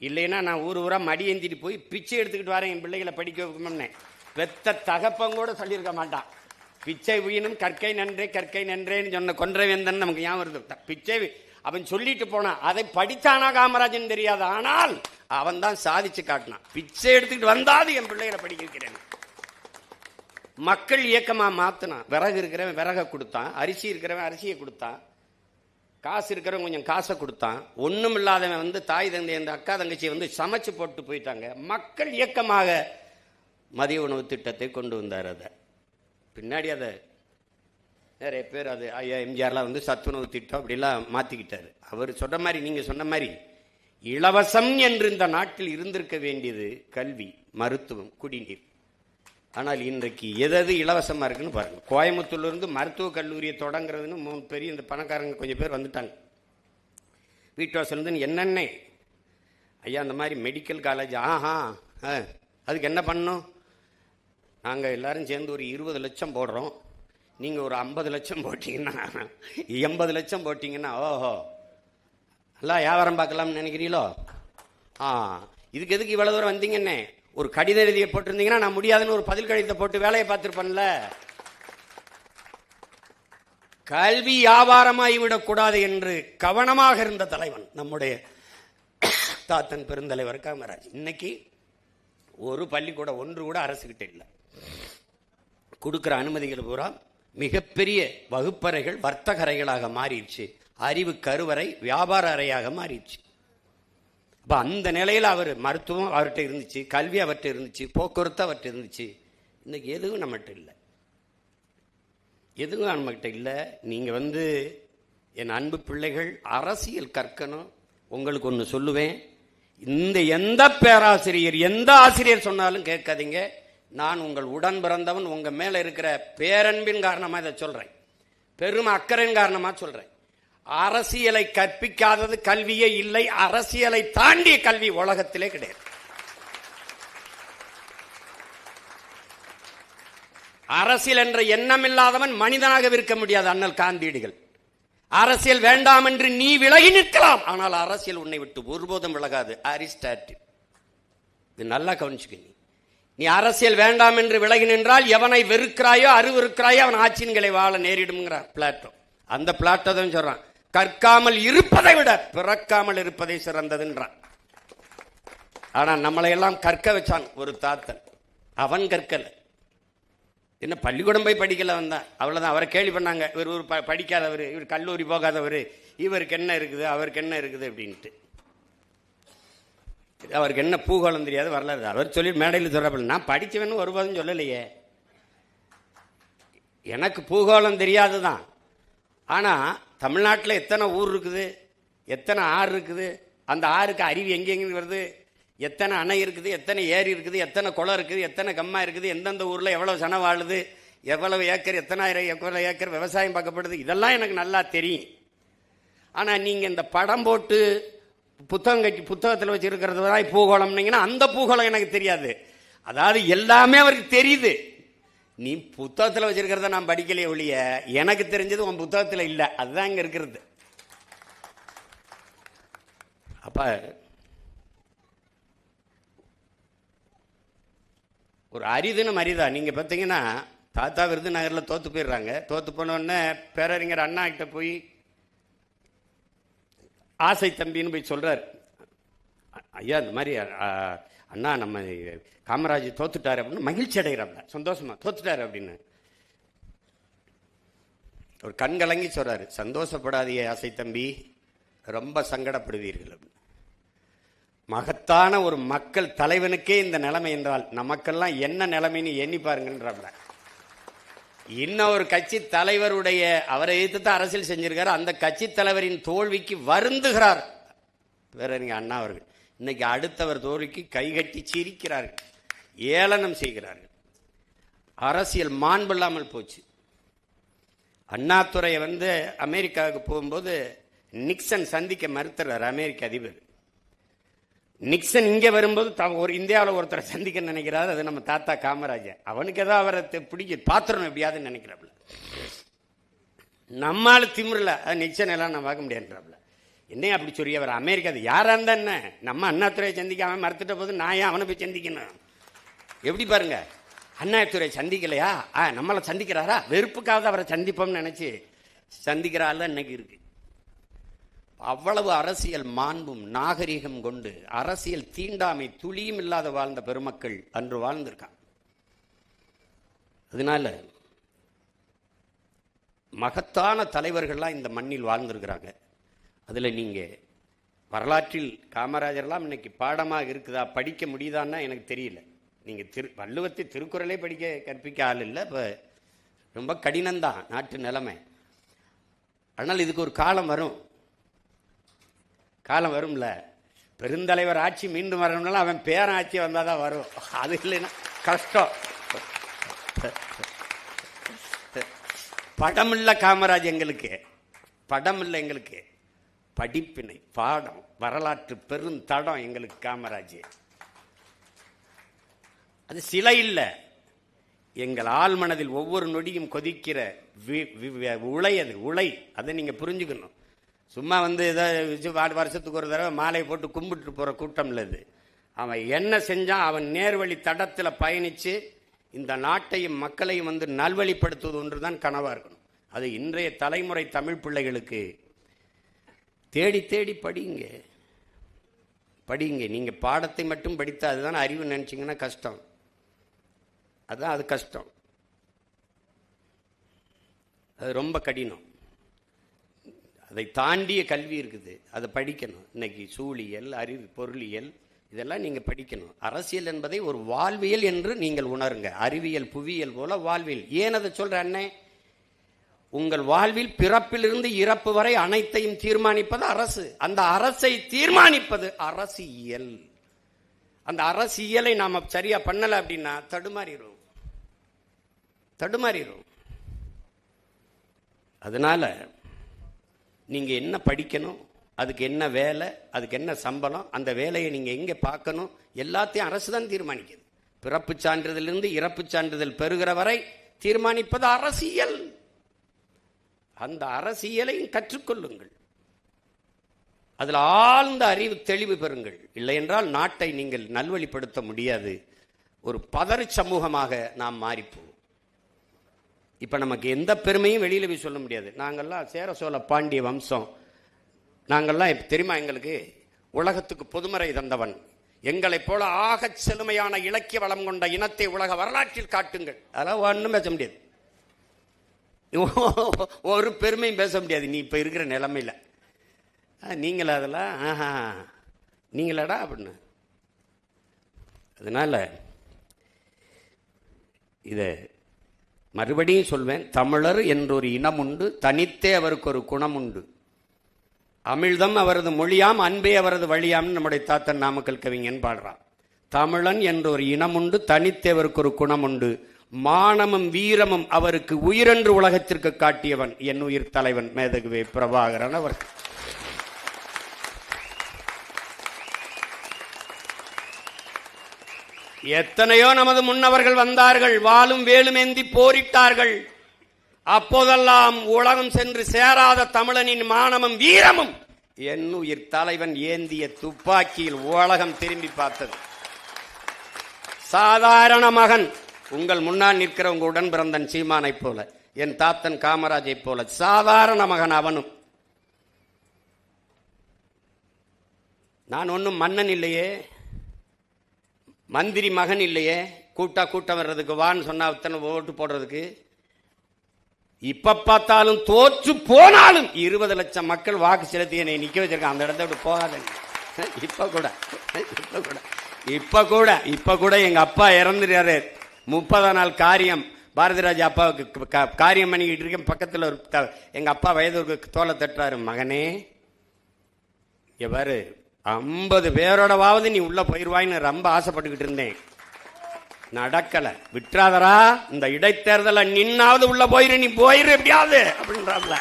S1: இல்லைன்னா நான் ஊராக மடி ஏந்திட்டு போய் பிச்சை எடுத்துக்கிட்டு வரேன் என் பிள்ளைகளை படிக்க வைக்கணும்னே. பெத்த தகப்பங்கூட சொல்லியிருக்க மாட்டான். பிச்சை உயினும் கற்கை நன்றேன்னு சொன்ன கொன்றவேந்தன் நமக்கு ஞாபகம் வருது. பிச்சை அவன் சொல்லிட்டு போனான், அதை படித்தானா காமராஜன் தெரியாது, ஆனால் அவன் தான் சாதிச்சு காட்டினான். பிச்சை எடுத்துக்கிட்டு வந்தாது என் பிள்ளைகளை படிக்க வைக்கிறேன். மக்கள் இயக்கமா மாத்தினான். விறகு இருக்கிறவன் விறகை கொடுத்தான், அரிசி இருக்கிறவன் அரிசியை கொடுத்தான், காசு இருக்கிறவன் கொஞ்சம் காசை கொடுத்தான். ஒன்றும் இல்லாதவன் வந்து தாய் தந்தை அந்த அக்கா தங்கச்சியை வந்து சமைச்சு போட்டு போயிட்டாங்க. மக்கள் இயக்கமாக மதிய உணவு திட்டத்தை கொண்டு வந்தார். அதை பின்னாடி அதை நிறைய பேர் அது ஐயா எம்ஜிஆர்லாம் வந்து சத்துணவு திட்டம் அப்படிலாம் மாற்றிக்கிட்டாரு. அவர் சொன்ன மாதிரி, நீங்கள் சொன்ன மாதிரி இலவசம் என்று இந்த நாட்டில் இருந்திருக்க வேண்டியது கல்வி, மருத்துவம், குடிநீர். ஆனால் இன்றைக்கு எது இலவசமாக இருக்குன்னு பாருங்கள். கோயம்புத்தூர்லேருந்து மருத்துவக் கல்லூரியை தொடங்குறதுன்னு பெரிய இந்த பணக்காரங்க கொஞ்சம் பேர் வந்துட்டாங்க. வீட்டு வாசலேருந்து என்னென்ன ஐயா அந்த மாதிரி மெடிக்கல் காலேஜ், அதுக்கு என்ன பண்ணணும்? நாங்கள் எல்லாரும் சேர்ந்து ஒரு 20 லட்சம் போடுறோம், நீங்கள் ஒரு 50 லட்சம் போட்டிங்கன்னா 80 லட்சம் போட்டிங்கன்னா ஓஹோ நல்லா வியாபாரம் பார்க்கலாம்னு நினைக்கிறீங்களோ? இதுக்கு எதுக்கு இவ்வளவு தூரம் வந்தீங்கன்னே ஒரு கடித எழுதியை போட்டிருந்தீங்கன்னா நான் முடியாதுன்னு ஒரு பதில் கடிதத்தை போட்டு வேலையை பார்த்துருப்பேன்ல. கல்வி வியாபாரமாகி விடக்கூடாது என்று கவனமாக இருந்த தலைவன் நம்முடைய தாத்தன் பெருந்தலைவர் காமராஜ். இன்னைக்கு ஒரு பள்ளிக்கூடம் ஒன்று கூட அரசுகிட்ட இல்லை. கொடுக்கிற அனுமதிகள் பூரா மிகப்பெரிய வகுப்பறைகள் வர்த்தக அறைகளாக மாறிடுச்சு. அறிவு கருவறை வியாபார அறையாக மாறிடுச்சு. அப்ப அந்த நிலையில் அவர் மருத்துவம் அவர்கிட்ட இருந்துச்சு, கல்வி அவர்கிட்ட இருந்துச்சு, போக்குவரத்து அவர்கிட்ட இருந்துச்சு. இன்னைக்கு எதுவும் நம்மகிட்ட இல்லை, எதுவும் நம்மகிட்ட இல்லை. நீங்க என் அன்பு பிள்ளைகள் அரசியல் கற்கணும். உங்களுக்கு ஒன்று சொல்லுவேன், எந்த பேராசிரியர் எந்த ஆசிரியர் சொன்னாலும் கேட்காதீங்க. நான் உங்கள் உடன் பிறந்தவன், உங்க மேல இருக்கிற பேரன்பின் காரணமா இதை சொல்றேன், பெரும் அக்கறையின் காரணமா சொல்றேன். அரசியலை கற்பிக்காதது கல்வியே இல்லை. அரசியலை தாண்டிய கல்வி உலகத்திலே கிடையாது. அரசியல் என்ற எண்ணம் இல்லாதவன் மனிதனாக இருக்க முடியாது. அண்ணல் காந்தியடிகள், அரசியல் வேண்டாம் என்று நீ விலகி நிற்கலாம், ஆனால் அரசியல் உன்னை விட்டு ஒருபோதும் விலகாது. அரிஸ்டாட்டில். இது நல்லா கவனிச்சுக்க. நீ அரசியல் வேண்டாம் என்று விலகி நின்றால் எவனை வெறுக்கிறாயோ அருவருக்கிறாயோ அவன் ஆட்சியின்களை வாழ நேரிடும்ங்கிறார் பிளாட்டோ. அந்த பிளாட்டோ தான் சொல்றான், கற்காமல் இருப்பதை விட பிறக்காமல் இருப்பதை சிறந்ததுன்றான். ஆனா நம்மளை எல்லாம் கற்க வச்சான் ஒரு தாத்தன். அவன் கற்கல. என்ன பள்ளிக்கூடம் போய் படிக்கல வந்தான், அவ்வளவுதான். அவரை கேள்வி பண்ணாங்க, இவர் ஒரு படிக்காதவர், இவர் கல்லூரி போகாதவர், இவருக்கு என்ன இருக்குது அவருக்கு என்ன இருக்குது அப்படின்ட்டு. அவருக்கு என்ன பூகோளம் தெரியாது, வரலாறு. அவர் சொல்லி மேடையில் சொல்றப்ப நான் படிச்சவன்னு ஒருபோதும் சொல்லலையே. எனக்கு பூகோளம் தெரியாதுதான். ஆனா தமிழ்நாட்டில் எத்தனை ஊர் இருக்குது, எத்தனை ஆறு இருக்குது, அந்த ஆறுக்கு அருவி எங்கெங்க வருது, எத்தனை அணை இருக்குது, எத்தனை ஏரி இருக்குது, எத்தனை குளம் இருக்குது, எத்தனை கம்மா இருக்குது, எந்தெந்த ஊர்ல எவ்வளவு சனம் வாழுது, எவ்வளவு ஏக்கர், எத்தனாயிரம் ஏக்கர் விவசாயம் பார்க்கப்படுது, இதெல்லாம் எனக்கு நல்லா தெரியும். ஆனா நீங்க இந்த படம் போட்டு புத்தகம் கட்டி புத்தகத்தில் வச்சிருக்கிறது தான் பூகோளம்னீங்கன்னா அந்த பூகோளம் எனக்கு தெரியாது. அதாவது எல்லாமே அவருக்கு தெரியுது. நீ புத்தகத்தில் வச்சிருக்கிறத நான் படிக்கலையே ஒழிய எனக்கு தெரிஞ்சது உன் புத்தகத்தில் இல்லை. அதுதான் இங்க இருக்கிறது. அப்ப ஒரு அரிதுன்னு அரிதா. நீங்க பார்த்தீங்கன்னா தாத்தா விருதுநகரில் தோத்து போயிடுறாங்க. தோத்து போனோடனே பேரறிஞர் அண்ணா கிட்ட போய் ஆசை தம்பின்னு போய் சொல்றாரு, ஐயா இந்த மாதிரி அண்ணா நம்ம காமராஜ் தோத்துட்டாரு அப்படின்னு மகிழ்ச்சி அடைகிறாப்ல, சந்தோஷமா தோத்துட்டாரு அப்படின்னு. ஒரு கண் கலங்கி சொல்றாரு, சந்தோஷப்படாதீங்க ஆசை தம்பி, ரொம்ப சங்கடப்படுவீர்கள் அப்படின்னு. மகத்தான ஒரு மக்கள் தலைவனுக்கே இந்த நிலைமை என்றால் நமக்கெல்லாம் என்ன நிலைமைன்னு எண்ணி பாருங்கன்றாப்ல. இன்னும் ஒரு கட்சி தலைவருடைய, அவரை எதிர்த்து தான் அரசியல் செஞ்சிருக்காரு, அந்த கட்சி தலைவரின் தோல்விக்கு வருந்துகிறார் பேரறிஞர் அண்ணா அவர்கள். இன்னைக்கு அடுத்தவர் தோல்விக்கு கைகட்டி சிரிக்கிறார்கள், ஏளனம் செய்கிறார்கள். அரசியல் மாண்பு இல்லாமல் போச்சு. அண்ணாதுரை அமெரிக்காவுக்கு போகும்போது நிக்சன் சந்திக்க மறுத்துறார் அமெரிக்க அதிபர். நிக்சன் இங்க வரும்போது ஒரு இந்தியாவில் ஒருத்தரை சந்திக்க நினைக்கிறாரு, அது நம்ம தாத்தா காமராஜர். அவனுக்கு ஏதோ அவரை பிடிக்க பாத்திரம் எப்படியாதுன்னு நினைக்கிறாப்புல. நம்மால திமிரல நிக்சன் எல்லாம் நான் பார்க்க முடியாதுன்றாப்புல. என்ன அப்படி சொல்லி அவர் அமெரிக்கா யாரா இருந்தா என்ன, நம்ம அண்ணாதுரையை சந்திக்க அவன் மறுத்துட்ட போது நான் ஏன் அவனை போய் சந்திக்கணும்? எப்படி பாருங்க, அண்ணாதுரை சந்திக்கலையா, நம்மளை சந்திக்கிறாரா, வெறுப்புக்காவது அவரை சந்திப்போம்னு நினைச்சு சந்திக்கிறாள் இன்னைக்கு இருக்கு. அவ்வளவு அரசியல் மாண்பும் நாகரிகம் கொண்டு அரசியல் தீண்டாமை துளியும் இல்லாத வாழ்ந்த பெருமக்கள் அன்று வாழ்ந்திருக்காங்க. அதனால மகத்தான தலைவர்கள்லாம் இந்த மண்ணில் வாழ்ந்திருக்கிறாங்க. அதுல நீங்க வரலாற்றில் காமராஜர்லாம் இன்னைக்கு பாடமாக இருக்குதா, படிக்க முடியுதான்னா எனக்கு தெரியல. நீங்க வள்ளுவத்தை திருக்குறளே படிக்க கற்பிக்க ஆள் இல்லை. இப்ப ரொம்ப கடினம்தான் நாட்டு நிலைமை. ஆனால் இதுக்கு ஒரு காலம் வரும், காலம் வரும்ல. பெருந்தலைவர் ஆட்சி மீண்டும் வரணும்னாலும் அவன் பேரன் ஆட்சி வந்தாதான் வரும். அது இல்லைன்னா கஷ்டம். படம் இல்ல காமராஜ் எங்களுக்கு, படம் இல்லை எங்களுக்கு, படிப்பினை பாடம் வரலாற்று பெருந்தடம் எங்களுக்கு காமராஜ். அது சிலை இல்ல, எங்கள் ஆள் மனதில் ஒவ்வொரு நொடியும் கொதிக்கிற உலை. அது உலை, அதை நீங்க புரிஞ்சுக்கணும். சும்மா ஏதோ வருஷத்துக்கு ஒரு தடவை மாலை போட்டு கும்பிட்டு போகிற கூட்டம் இல்லை இது. அவன் என்ன செஞ்சான்? அவன் நேர்வழி தடத்தில் பயணித்து இந்த நாட்டையும் மக்களையும் நல்வழிப்படுத்துவது ஒன்று தான் கனவாக இருக்கணும். அது இன்றைய தலைமுறை தமிழ் பிள்ளைகளுக்கு தேடி தேடி படிங்க. நீங்கள் பாடத்தை மட்டும் படித்தா அதுதான் அறிவு நினச்சிங்கன்னா கஷ்டம். அதுதான் அது கஷ்டம், அது ரொம்ப கடினம். அதை தாண்டிய கல்வி இருக்குது, அதை படிக்கணும். இன்னைக்கு சூழியல், அறிவு, பொருளியல் இதெல்லாம் நீங்கள் படிக்கணும். அரசியல் என்பதை ஒரு வாழ்வியல் என்று நீங்கள் உணருங்க. அறிவியல், புவியியல் போல வாழ்வியல். ஏன் அதை சொல்ற அண்ணே? உங்கள் வாழ்வில் பிறப்பிலிருந்து இறப்பு வரை அனைத்தையும் தீர்மானிப்பது அரசு. அந்த அரசை தீர்மானிப்பது அரசியல். அந்த அரசியலை நாம சரியா பண்ணல அப்படின்னா தடுமாறிடும். அதனால நீங்க என்ன படிக்கணும், அதுக்கு என்ன வேலை, அதுக்கு என்ன சம்பளம், அந்த வேலையை நீங்க எங்க பார்க்கணும், எல்லாத்தையும் அரசு தான் தீர்மானிக்குது. பிறப்பு சான்றிதழிலிருந்து இறப்பு சான்றிதழ் பெறுகிற வரை தீர்மானிப்பது அரசியல். அந்த அரசியலை கற்றுக்கொள்ளுங்கள், அதில் ஆழ்ந்த அறிவு தெளிவு பெறுங்கள். இல்லை என்றால் நாட்டை நீங்கள் நல்வழிப்படுத்த முடியாது. ஒரு பதறு சமூகமாக நாம் மாறிப்போம். இப்ப நமக்கு எந்த பெருமையும் வெளியில போய் சொல்ல முடியாது. நாங்கள்லாம் சேர சோழ பாண்டிய வம்சம், நாங்கள்லாம் தெரியுமா, எங்களுக்கு உலகத்துக்கு பொதுமறை தந்தவன், எங்களை போல ஆகச் செழுமையான இலக்கிய வளம் கொண்ட இனத்தை உலக வரலாற்றில் காட்டுங்கள். அதெல்லாம் ஒன்றும் பேச முடியாது, ஒரு பெருமையும் பேச முடியாது. நீ இப்ப இருக்கிற நிலைமையில நீங்கள அதெல்லாம் நீங்களடா அப்படின்னு. அதனால இத மறுபடியும் சொல்வேன். தமிழர் என்றொரு இனம் உண்டு, தனித்தே அவருக்கு ஒரு குணம் உண்டு. அமிழ்தம் அவரது மொழியாம், அன்பே அவரது வழியாம் நம்முடைய தாத்தன் நாமக்கல் கவிஞன் பாடுறான். தமிழன் என்ற ஒரு இனம் உண்டு, தனித்தே அவருக்கு ஒரு குணம் உண்டு. மானமும் வீரமும் அவருக்கு உயிரென்று உலகத்திற்கு காட்டியவன் என் உயிர் தலைவன் மேதகுவே பிரபாகரன் அவர். எத்தனையோ நமது முன்னவர்கள் வந்தார்கள், வாளும் வேலுமேந்தி போரிட்டார்கள். அப்போதெல்லாம் உலகம் சென்று சேராத தமிழனின் மானமும் வீரமும் என் உயிர் தலைவன் ஏந்திய துப்பாக்கியில் உலகம் திரும்பி பார்த்தது. சாதாரண மகன், உங்கள் முன்னால் நிற்கிற உங்க உடன் பிறந்தன் சீமானை போல, என் தாத்தன் காமராஜை போல சாதாரண மகன் அவனும். நான் ஒன்னும் மன்னன் இல்லையே, மந்திரி மகன் இல்லையே, கூட்டம் வர்றதுக்கு வான்னு சொன்னா அத்தனை ஓட்டு போடுறதுக்கு. இப்ப பார்த்தாலும் தோற்று போனாலும் 20 லட்சம் மக்கள் வாக்கு செலுத்தி என்னை நிக்க வச்சிருக்கான். அந்த இடத்த விட்டு போகாத. இப்ப கூட எங்க அப்பா இறந்துறாரு. 30 நாள் காரியம், பாரதி ராஜா அப்பாவுக்கு காரியம் பண்ணிக்கிட்டு இருக்கேன். பக்கத்தில் ஒரு எங்க அப்பா வயது தோலை தட்டுறாரு, மகனே எவ்வாறு 50 பேரோடவாவது நீ உள்ள போயிருவாயின்னு ரொம்ப ஆசைப்பட்டுக்கிட்டு இருந்தேன். நடக்கல, விட்டுறாதரா, இந்த இடைத்தேர்தல நின்னாவது உள்ள போயிரு, நீ போயிரு எப்படியாவது அப்படின்றாப்ல.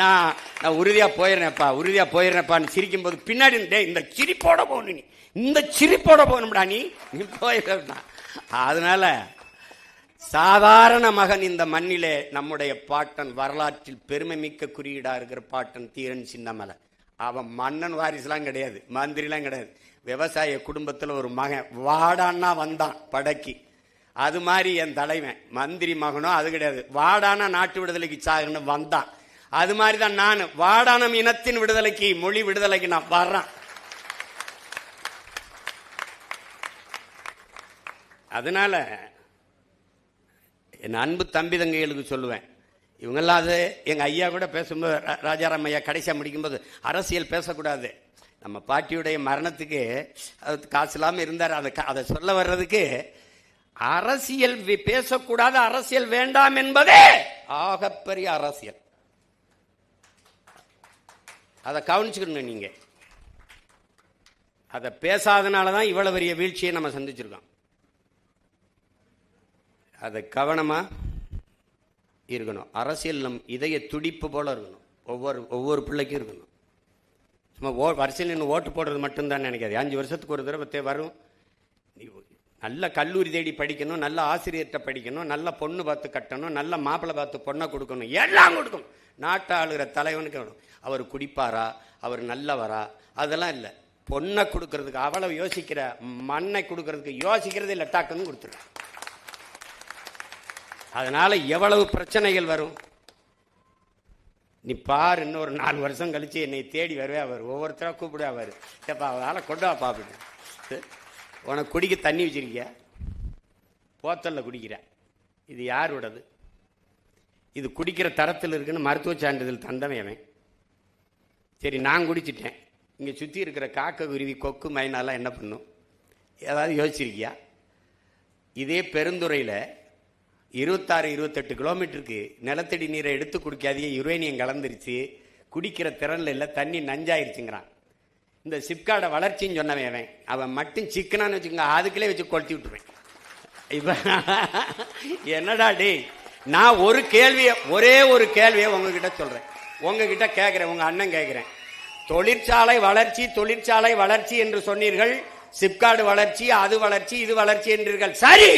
S1: நான் உறுதியா போயிடுறேன்ப்பான்னு சிரிக்கும் போது பின்னாடி இந்த சிரிப்போட போகணும், நீ இந்த சிரிப்போட போகணும்டா, நீ போயிடுறா. அதனால சாதாரண மகன் இந்த மண்ணிலே நம்முடைய பாட்டன், வரலாற்றில் பெருமை மிக்க குறியீடா இருக்கிற பாட்டன் தீரன் சின்னமலை. அவன் மன்னன் வாரிசுலாம் கிடையாது, மந்திரிலாம் கிடையாது. விவசாய குடும்பத்தில் ஒரு மகன் வாடான்னா வந்தான் படைக்கு. அது மாதிரி என் தலைவன் மந்திரி மகனோ அது கிடையாது, வாடானா நாட்டு விடுதலைக்கு சாகணும் வந்தான். அது மாதிரி தான் நான் வாடானம் இனத்தின் விடுதலைக்கு, மொழி விடுதலைக்கு நான் வர்றேன். அதனால என் அன்பு தம்பி தங்கைகளுக்கு சொல்லுவேன், இவங்கெல்லாம் அது எங்க ஐயா கூட பேசும்போது, ராஜாராம் ஐயா கடைசியா முடிக்கும்போது, அரசியல் பேசக்கூடாது. நம்ம பாட்டியுடைய மரணத்துக்கு காசு இல்லாம இருந்தார். அதை சொல்ல வர்றதுக்கு அரசியல் பேசக்கூடாது, அரசியல் வேண்டாம் என்பதே ஆகப்பெரிய அரசியல். அதை கவனிச்சுக்கணும். நீங்க அதை பேசாதனாலதான் இவ்வளவு பெரிய வீழ்ச்சியை நம்ம சந்திச்சிருக்கோம். அதை கவனமா இருக்கணும். அரசியல் நம் இதய துடிப்பு போல இருக்கணும், ஒவ்வொரு பிள்ளைக்கும் இருக்கணும். சும்மா வரிசையில் நின்று ஓட்டு போடுறது மட்டும்தான் நினைக்காது. 5 வருஷத்துக்கு ஒரு தடவை வரும். நல்ல கல்லூரி தேடி படிக்கணும், நல்ல ஆசிரியர்கிட்ட படிக்கணும், நல்ல பொண்ணு பார்த்து கட்டணும், நல்ல மாப்பிள்ளை பார்த்து பொண்ணை கொடுக்கணும், எல்லாம் கொடுக்கணும். நாட்டை ஆளுகிற தலைவனுக்கு அவர் குடிப்பாரா, அவர் நல்லவரா, அதெல்லாம் இல்லை. பொண்ணை கொடுக்கறதுக்கு அவ்வளவு யோசிக்கிற, மண்ணை கொடுக்கறதுக்கு யோசிக்கிறது இல்லை, டாக்குன்னு கொடுத்துரு. அதனால எவ்வளவு பிரச்சனைகள் வரும் நீ பார். இன்னொரு 4 வருஷம் கழிச்சு என்னை தேடி வருவே அவர், ஒவ்வொருத்தராக கூப்பிடுவா அவர், ஏப்பா அதனால் கொண்டு வாப்பா அப்படின்னு. உனக்கு குடிக்க தண்ணி வச்சிருக்கிய, போத்தல்ல குடிக்கிற, இது யாரோடது? இது குடிக்கிற தரத்தில் இருக்குன்னு மருத்துவ சான்றிதழ் தந்தவன் அவன். சரி, நான் குடிச்சிட்டேன், இங்கே சுற்றி இருக்கிற காக்கை, குருவி, கொக்கு, மைனாலாம் என்ன பண்ணும்? ஏதாவது யோசிச்சிருக்கியா? இதே பெருந்துறையில் 26-28 கிலோமீட்டருக்கு நிலத்தடி நீரை எடுத்து குடிக்காதே, யுரேனியம் கலந்துருச்சு, குடிக்கிற திறனில் இல்லை, தண்ணி நஞ்சாயிருச்சுங்கிறான். இந்த சிப்காடை வளர்ச்சின்னு சொன்னவன் அவன் மட்டும் சிக்கனான்னு வச்சுக்கோங்க, அதுக்குள்ளே வச்சு கொளுத்தி விட்டுருவேன். இப்போ என்னடா டே, நான் ஒரே ஒரு கேள்வியை உங்ககிட்ட சொல்கிறேன், உங்ககிட்ட கேட்குறேன், உங்கள் அண்ணன் கேட்குறேன். தொழிற்சாலை வளர்ச்சி என்று சொன்னீர்கள், சிப்காடு வளர்ச்சி, அது வளர்ச்சி, இது வளர்ச்சி என்றீர்கள். சரி,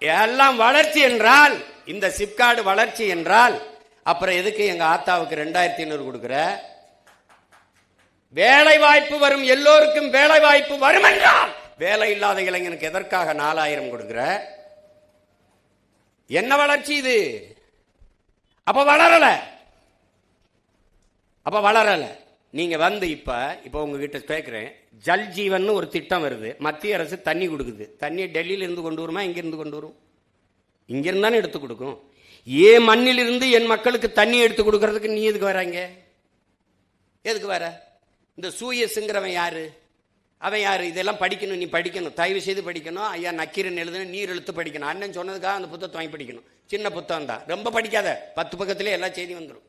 S1: எல்லாம் வளர்ச்சி என்றால், இந்த சிப்காடு வளர்ச்சி என்றால், அப்புறம் எதுக்கு எங்க ஆத்தாவுக்கு 2500 கொடுக்குற? வேலை வாய்ப்பு வரும், எல்லோருக்கும் வேலை வாய்ப்பு வரும் என்றால், வேலை இல்லாத இளைஞனுக்கு எதற்காக 4000 கொடுக்குற? என்ன வளர்ச்சி இது? அப்ப வளரல. நீங்க வந்து இப்ப உங்ககிட்ட கேட்கிறேன், ஜல் ஜீவன் ஒரு திட்டம் வருது, மத்திய அரசு தண்ணி கொடுக்குது. தண்ணி டெல்லியில இருந்து கொண்டு வருமா, இங்கிருந்து கொண்டு வரும்? இங்கிருந்தானே எடுத்து கொடுக்கும். ஏன் மண்ணிலிருந்து என் மக்களுக்கு தண்ணி எடுத்து கொடுக்கறதுக்கு நீ எதுக்கு வராங்க? எதுக்கு வர? இந்த சூயஸ்ங்கிறவன் யாரு? அவன் யாரு? இதெல்லாம் படிக்கணும், நீ படிக்கணும், தயவு செய்து படிக்கணும். ஐயா நக்கீரன் எழுதுன நீர் எழுத்து படிக்கணும். அண்ணன் சொன்னதுக்காக அந்த புத்தகத்தை வாங்கி படிக்கணும். சின்ன புத்தகம் தான், ரொம்ப படிக்காத, 10 பக்கத்திலே எல்லா செய்தி வந்துடும்.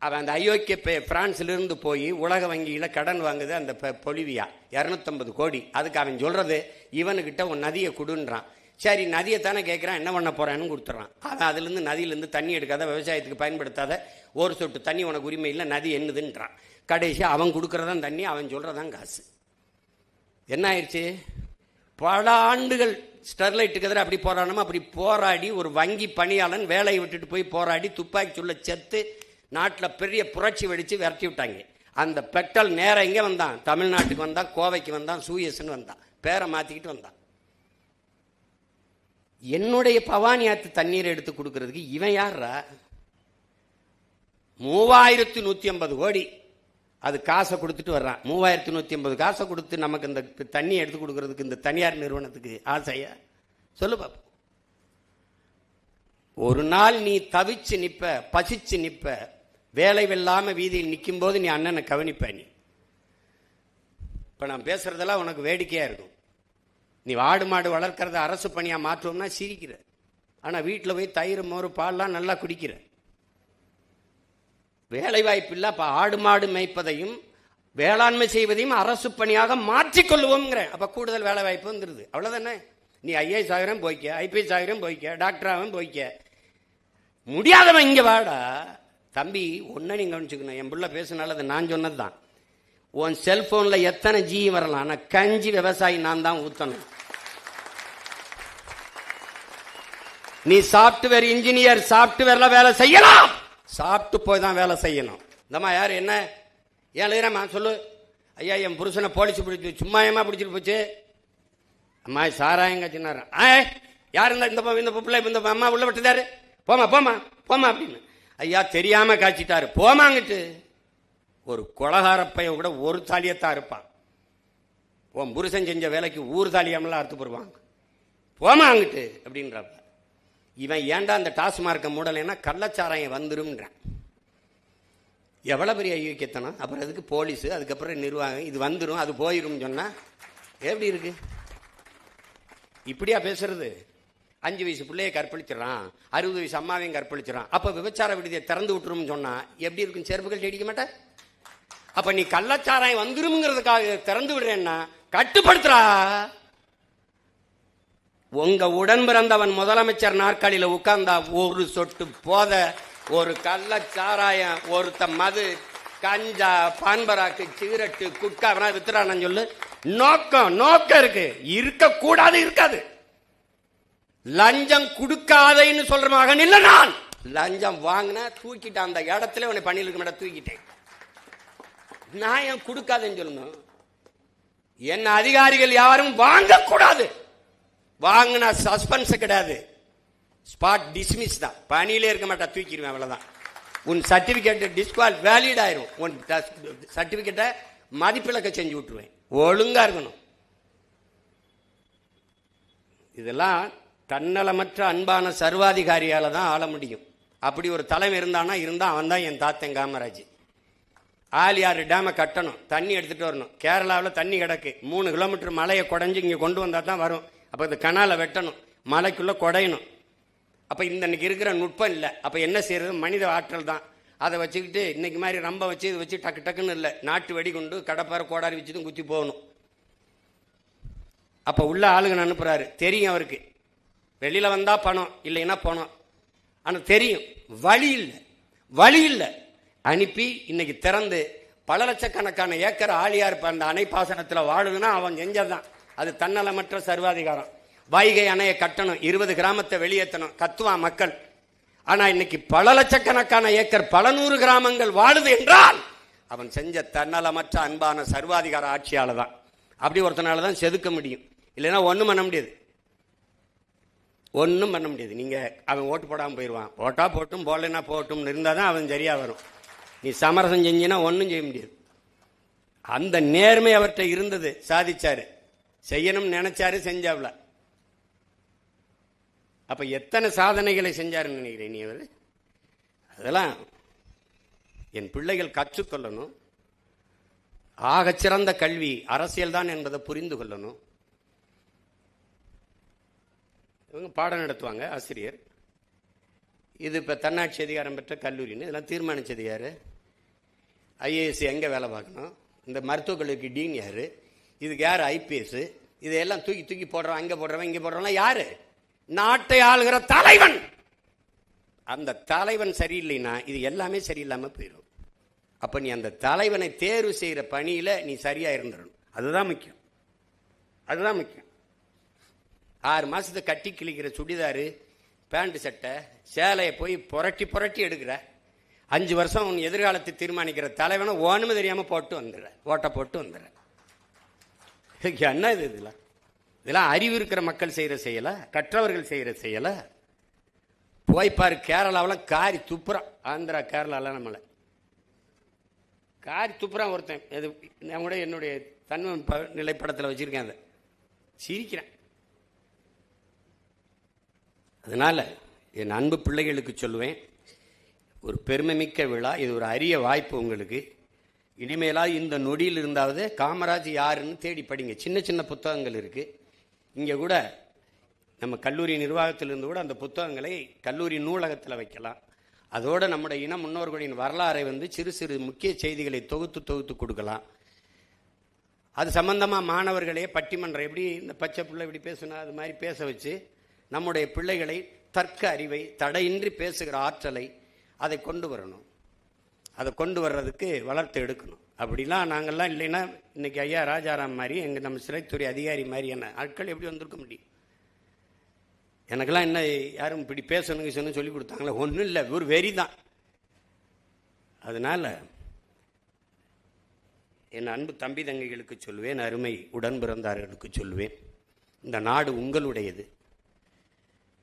S1: அவன் அந்த அயோக்கிய பிரான்ஸ்லேருந்து போய் உலக வங்கியில் கடன் வாங்குது, அந்த பொலிவியா 250 கோடி. அதுக்கு அவன் சொல்றது, இவனுக்கிட்ட உன் நதியை கொடுன்றான். சரி, நதியை தானே கேட்குறான், என்ன பண்ண போறான்னு கொடுத்துட்றான். அவன் அதுலேருந்து நதியிலேருந்து தண்ணி எடுக்காத, விவசாயத்துக்கு பயன்படுத்தாத, ஒரு சொட்டு தண்ணி உனக்கு உரிமை இல்லை, நதி என்னதுன்றான். கடைசி அவன் கொடுக்குறதான் தண்ணி, அவன் சொல்றதான் காசு. என்ன ஆயிடுச்சு? பல ஆண்டுகள் ஸ்டெர்லைட்டுக்கு எதிராக அப்படி போராடணுமா, அப்படி போராடி ஒரு வங்கி பணியாளன் வேலையை விட்டுட்டு போய் போராடி துப்பாக்கி சொல்ல செத்து நாட்டில் பெரிய புரட்சி வெடித்து விரட்டி விட்டாங்க. அந்த பெட்ரோல் நேரம் எங்கே வந்தான்? தமிழ்நாட்டுக்கு வந்தான், கோவைக்கு வந்தான், சூயஸ்ன்னு வந்தான், பேரை மாற்றிக்கிட்டு வந்தான். என்னுடைய பவானி ஆற்று தண்ணீரை எடுத்து கொடுக்கறதுக்கு இவன் யாரா? 3150 கோடி அது காசை கொடுத்துட்டு வர்றான். 3150 காசை கொடுத்து நமக்கு இந்த தண்ணி எடுத்து கொடுக்கறதுக்கு இந்த தனியார் நிறுவனத்துக்கு ஆசையா? சொல்லு பாப்போம். ஒரு நாள் நீ தவிச்சு நிப்ப, பசிச்சு நிப்ப, வேலை வெல்லாம வீதியில் நிற்கும் போது நீ அண்ணனை கவனிப்ப. நீ இப்ப நான் பேசுறதெல்லாம் உனக்கு வேடிக்கையா இருக்கும். நீ ஆடு மாடு வளர்க்கறத அரசு பணியா மாற்றுவோம்னா சிரிக்கிற, ஆனா வீட்டில் போய் தயிர் மோறு பால்லாம் நல்லா குடிக்கிற. வேலை வாய்ப்பு இல்லை, அப்ப ஆடு மாடு மேய்ப்பதையும் வேளாண்மை செய்வதையும் அரசு பணியாக மாற்றிக்கொள்வோம்ங்கிற. அப்ப கூடுதல் வேலை வாய்ப்பு வந்துருது, அவ்வளவுதானே. நீ ஐஏஎஸ் ஆகிரம் போய்க்க, ஐபிஎஸ் ஆகிரம் போய்க்க, டாக்டர் ஆகும் போய்க்க, முடியாதவன் இங்க வாடா. தம்பி, ஒன்ன நீங்க கவனிச்சுக்கணும், என் புள்ள பேசினால அது நான் சொன்னதுதான். உன் செல்போன்ல எத்தனை ஜி வரலாம், ஆனா கஞ்சி விவசாயி நான் தான் ஊத்தணும். நீ சாப்ட்வேர் இன்ஜினியர், சாப்ட்வேர்ல வேலை செய்யலாம், சாப்பிட்டு போய் தான் வேலை செய்யணும். இந்தம்மா யாரு, என்ன ஏன் எழுதுறமா சொல்லு. ஐயா, என் புருஷனை போலீஸ் பிடிச்சி, சும்மா ஏமா பிடிச்சிட்டு போச்சு. அம்மா சாராயங்க சின்னாரு, யாரு இந்த பிள்ளை இந்த அம்மா உள்ள விட்டுதாரு, போமா போமா போமா அப்படின்னு. ஐயா தெரியாம காய்ச்சிட்டாரு, போமாங்கிட்டு. ஒரு கொலகாரப்பைய கூட ஒரு தாலியத்தான் இருப்பான். உன் புருஷன் செஞ்ச வேலைக்கு ஊர் தாலியாமலாம் அறுத்து போடுவாங்க, போமாங்கிட்டு அப்படின்றப்ப. இவன் ஏன்டா அந்த டாஸ்மார்க்க மூடலைன்னா கள்ளச்சாராயம் வந்துரும்ன்றான். எவ்வளவு பெரிய ஐயோக்கியத்தனம். அப்புறம் அதுக்கு போலீஸு, அதுக்கப்புறம் நிர்வாகம், இது வந்துடும் அது போயிடும் சொன்னா எப்படி இருக்கு? இப்படியா பேசுறது? 5 வயசு பிள்ளைய கற்பழிச்சிடறான், 60 வயசு அம்மாவையும் கற்பழிச்சிடறான். அப்ப விபச்சார விடுதியை திறந்து விட்டுரும் சொன்னா எப்படி இருக்கும்? செருப்புகள் அடிக்க மாட்டேன். அப்ப நீ கள்ளச்சாராயம் வந்துரும்ங்கிறதுக்காக திறந்து விடுறேன்னா கட்டுப்படுத்துறா. உங்க உடன் பிறந்தவன் முதலமைச்சர் நாற்காலியில உட்கார்ந்தா ஒரு சொட்டு போத, ஒரு கள்ளச்சாராயம், ஒருத்த மது, கஞ்சா, பான்பராக்கு, சிகரெட்டு, குட்கா வித்துறான்னு சொல்லு, நோக்கம் இருக்கு. இருக்கக்கூடாது, இருக்காது. லஞ்சம் கொடுக்காதேன்னு சொல்ற மகன் இல்ல நான். லஞ்சம் வாங்கின தூக்கிட்டேன், அந்த இடத்துல உன்னை பணியில் இருக்க தூக்கிட்டேன். நான் ஏன் கொடுக்காதுன்னு சொல்லணும்? என்ன அதிகாரிகள் யாரும் வாங்கக்கூடாது. வாங்கினா சஸ்பென்ஸ் கிடையாது, ஸ்பாட் டிஸ்மிஸ் தான். பணியிலே இருக்க மாட்டா, தூக்கிடுவேன், அவ்வளவுதான். உன் சர்டிபிகேட் டிஸ்குவால் வேலிட் ஆயிரும். உன் சர்டிபிகேட்டை மதிப்பிழக்க செஞ்சு விட்டுருவேன். ஒழுங்கா இருக்கணும். இதெல்லாம் தன்னலமற்ற அன்பான சர்வாதிகாரியால தான் ஆள முடியும். அப்படி ஒரு தலைமை இருந்தானா அவன் தான் என் தாத்தன் காமராஜ். ஆலியாறு டேமை கட்டணும், தண்ணி எடுத்துட்டு வரணும். கேரளாவில் தண்ணி கிடக்கு, 3 கிலோமீட்டர் மலையை குடைஞ்சு இங்கே கொண்டு வந்தால் தான் வரும். அப்போ இந்த கனாலை வெட்டணும், மலைக்குள்ளே குடையணும். அப்போ இன்னைக்கு இருக்கிற நுட்பம் இல்லை. அப்போ என்ன செய்யறது? மனித ஆற்றல் தான். அதை வச்சுக்கிட்டு இன்னைக்கு மாதிரி ரொம்ப வச்சு இதை வச்சு டக்கு டக்குன்னு இல்லை, நாட்டு வெடி கொண்டு கடப்பாறை கோடாரி வச்சுட்டு குத்தி போகணும். அப்போ உள்ள ஆளுங்க அனுப்புறாரு, தெரியும் அவருக்கு. வெளியில் வந்தால் பணம், இல்லைன்னா பணம். ஆனால் தெரியும் வழி இல்லை. அனுப்பி இன்னைக்கு திறந்து பல லட்சக்கணக்கான ஏக்கர் ஆழியார் அந்த அணை பாசனத்தில் வாழுதுன்னா அவன் செஞ்சதான். அது தன்னலமற்ற சர்வாதிகாரம். வைகை அணையை கட்டணும், 20 கிராமத்தை வெளியேற்றணும், கத்துவான் மக்கள். ஆனா இன்னைக்கு பல லட்சக்கணக்கான ஏக்கர், பல 100 கிராமங்கள் வாழுது என்றால் அவன் செஞ்ச தன்னலமற்ற அன்பான சர்வாதிகார ஆட்சியால தான். அப்படி ஒருத்தனால தான் செதுக்க முடியும். இல்லைன்னா ஒன்றும் பண்ண முடியாது. நீங்க அவன் ஓட்டு போடாமல் போயிடுவான். ஓட்டா போட்டும் போடலைன்னா போட்டும் இருந்தால் தான் அவன் சரியா வரும். நீ சமரசம் செஞ்சினா ஒன்றும் செய்ய முடியாது. அந்த நேர்மை அவர்கிட்ட இருந்தது, சாதிச்சாரு. செய்யணும்னு நினைச்சாரு, செஞ்சாவ்ல. அப்ப எத்தனை சாதனைகளை செஞ்சாருன்னு நினைக்கிறேன் நீ? அவர் அதெல்லாம் என் பிள்ளைகள் கற்றுக்கொள்ளணும். ஆகச்சிறந்த கல்வி அரசியல் தான் என்பதை புரிந்து கொள்ளணும். இவங்க பாடம் நடத்துவாங்க, ஆசிரியர். இது இப்போ தன்னாட்சி அதிகாரம் பெற்ற கல்லூரின்னு இதெல்லாம் தீர்மானிச்சது யாரு? ஐஏஎஸ் எங்கே வேலை பார்க்கணும், இந்த மருத்துவக் கல்லூரிக்கு டீன் யாரு, இதுக்கு யார் ஐபிஎஸ், இதையெல்லாம் தூக்கி போடுறவன், அங்கே போடுறவன் இங்கே போடுறவன் யாரு? நாட்டை ஆளுகிற தலைவன். அந்த தலைவன் சரியில்லைன்னா இது எல்லாமே சரியில்லாமல் போயிடும். அப்போ நீ அந்த தலைவனை தேர்வு செய்கிற பணியில் நீ சரியாக இருந்துடணும். அதுதான் முக்கியம். 6 மாசத்தை கட்டி கிழிக்கிற சுடிதாரு, பேண்ட் சட்டை, சேலையை போய் புரட்டி எடுக்கிற 5 வருஷம் உன் எதிர்காலத்தை தீர்மானிக்கிற தலைவனை ஒன்றுமே தெரியாமல் ஓட்டை போட்டு வந்துடுற. என்ன இது? இதெல்லாம் அறிவு இருக்கிற மக்கள் செய்கிற செய்யல, கற்றவர்கள் செய்கிற செய்யல. போய்ப்பாரு, கேரளாவில் காரி துப்புறான். ஆந்திரா கேரளாவில் நம்மளை காரி துப்புறான் ஒருத்தன். இது நான் கூட என்னுடைய தன்மை நிலைப்படத்தில் வச்சிருக்கேன். அதை சிரிக்கிறேன். அதனால என் அன்பு பிள்ளைகளுக்கு சொல்லுவேன், ஒரு பெருமைமிக்க விழா இது, ஒரு அரிய வாய்ப்பு உங்களுக்கு. இனிமேலா இந்த நொடியில் இருந்தாவது காமராஜ் யாருன்னு தேடி படிங்க. சின்ன புத்தகங்கள் இருக்கு. இங்கே கூட நம்ம கல்லூரி நிர்வாகத்திலிருந்து கூட அந்த புத்தகங்களை கல்லூரி நூலகத்தில் வைக்கலாம். அதோட நம்முடைய இன முன்னோர்களின் வரலாறை சிறு முக்கிய செய்திகளை தொகுத்து கொடுக்கலாம். அது சம்பந்தமாக மாணவர்களே பட்டிமன்றம், எப்படி இந்த பச்சை பிள்ளை இப்படி பேசுனா அது மாதிரி பேச வச்சு நம்முடைய பிள்ளைகளை தர்க்க அறிவை, தடையின்றி பேசுகிற ஆற்றலை அதை கொண்டு வரணும். அதை கொண்டு வர்றதுக்கு வளர்த்து எடுக்கணும். அப்படிலாம் நாங்கள்லாம் இல்லைன்னா இன்னைக்கு ஐயா ராஜாராம் மாதிரி நம்ம சிறைத்துறை அதிகாரி மாதிரியான ஆட்கள் எப்படி வந்திருக்க முடியும்? எனக்கெல்லாம் என்ன யாரும் இப்படி பேசணுங்க சொல்லி கொடுத்தாங்களே? ஒன்றும் இல்லை, ஒரு வெறி தான். அதனால என் அன்பு தம்பி தங்கைகளுக்கு சொல்லுவேன், அருமை உடன் பிறந்தார்களுக்கு சொல்லுவேன், இந்த நாடு உங்களுடையது,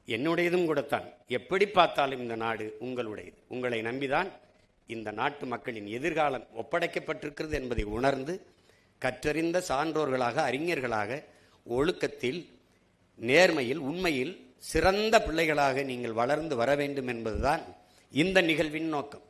S1: என்னுடையதும் கூடத்தான். எப்படி பார்த்தாலும் இந்த நாடு உங்களுடையது. உங்களை நம்பிதான் இந்த நாட்டு மக்களின் எதிர்காலம் ஒப்படைக்கப்பட்டிருக்கிறது என்பதை உணர்ந்து கற்றறிந்த சான்றோர்களாக, அறிஞர்களாக, ஒழுக்கத்தில், நேர்மையில், உண்மையில் சிறந்த பிள்ளைகளாக நீங்கள் வளர்ந்து வர வேண்டும் என்பதுதான் இந்த நிகழ்வின் நோக்கம்.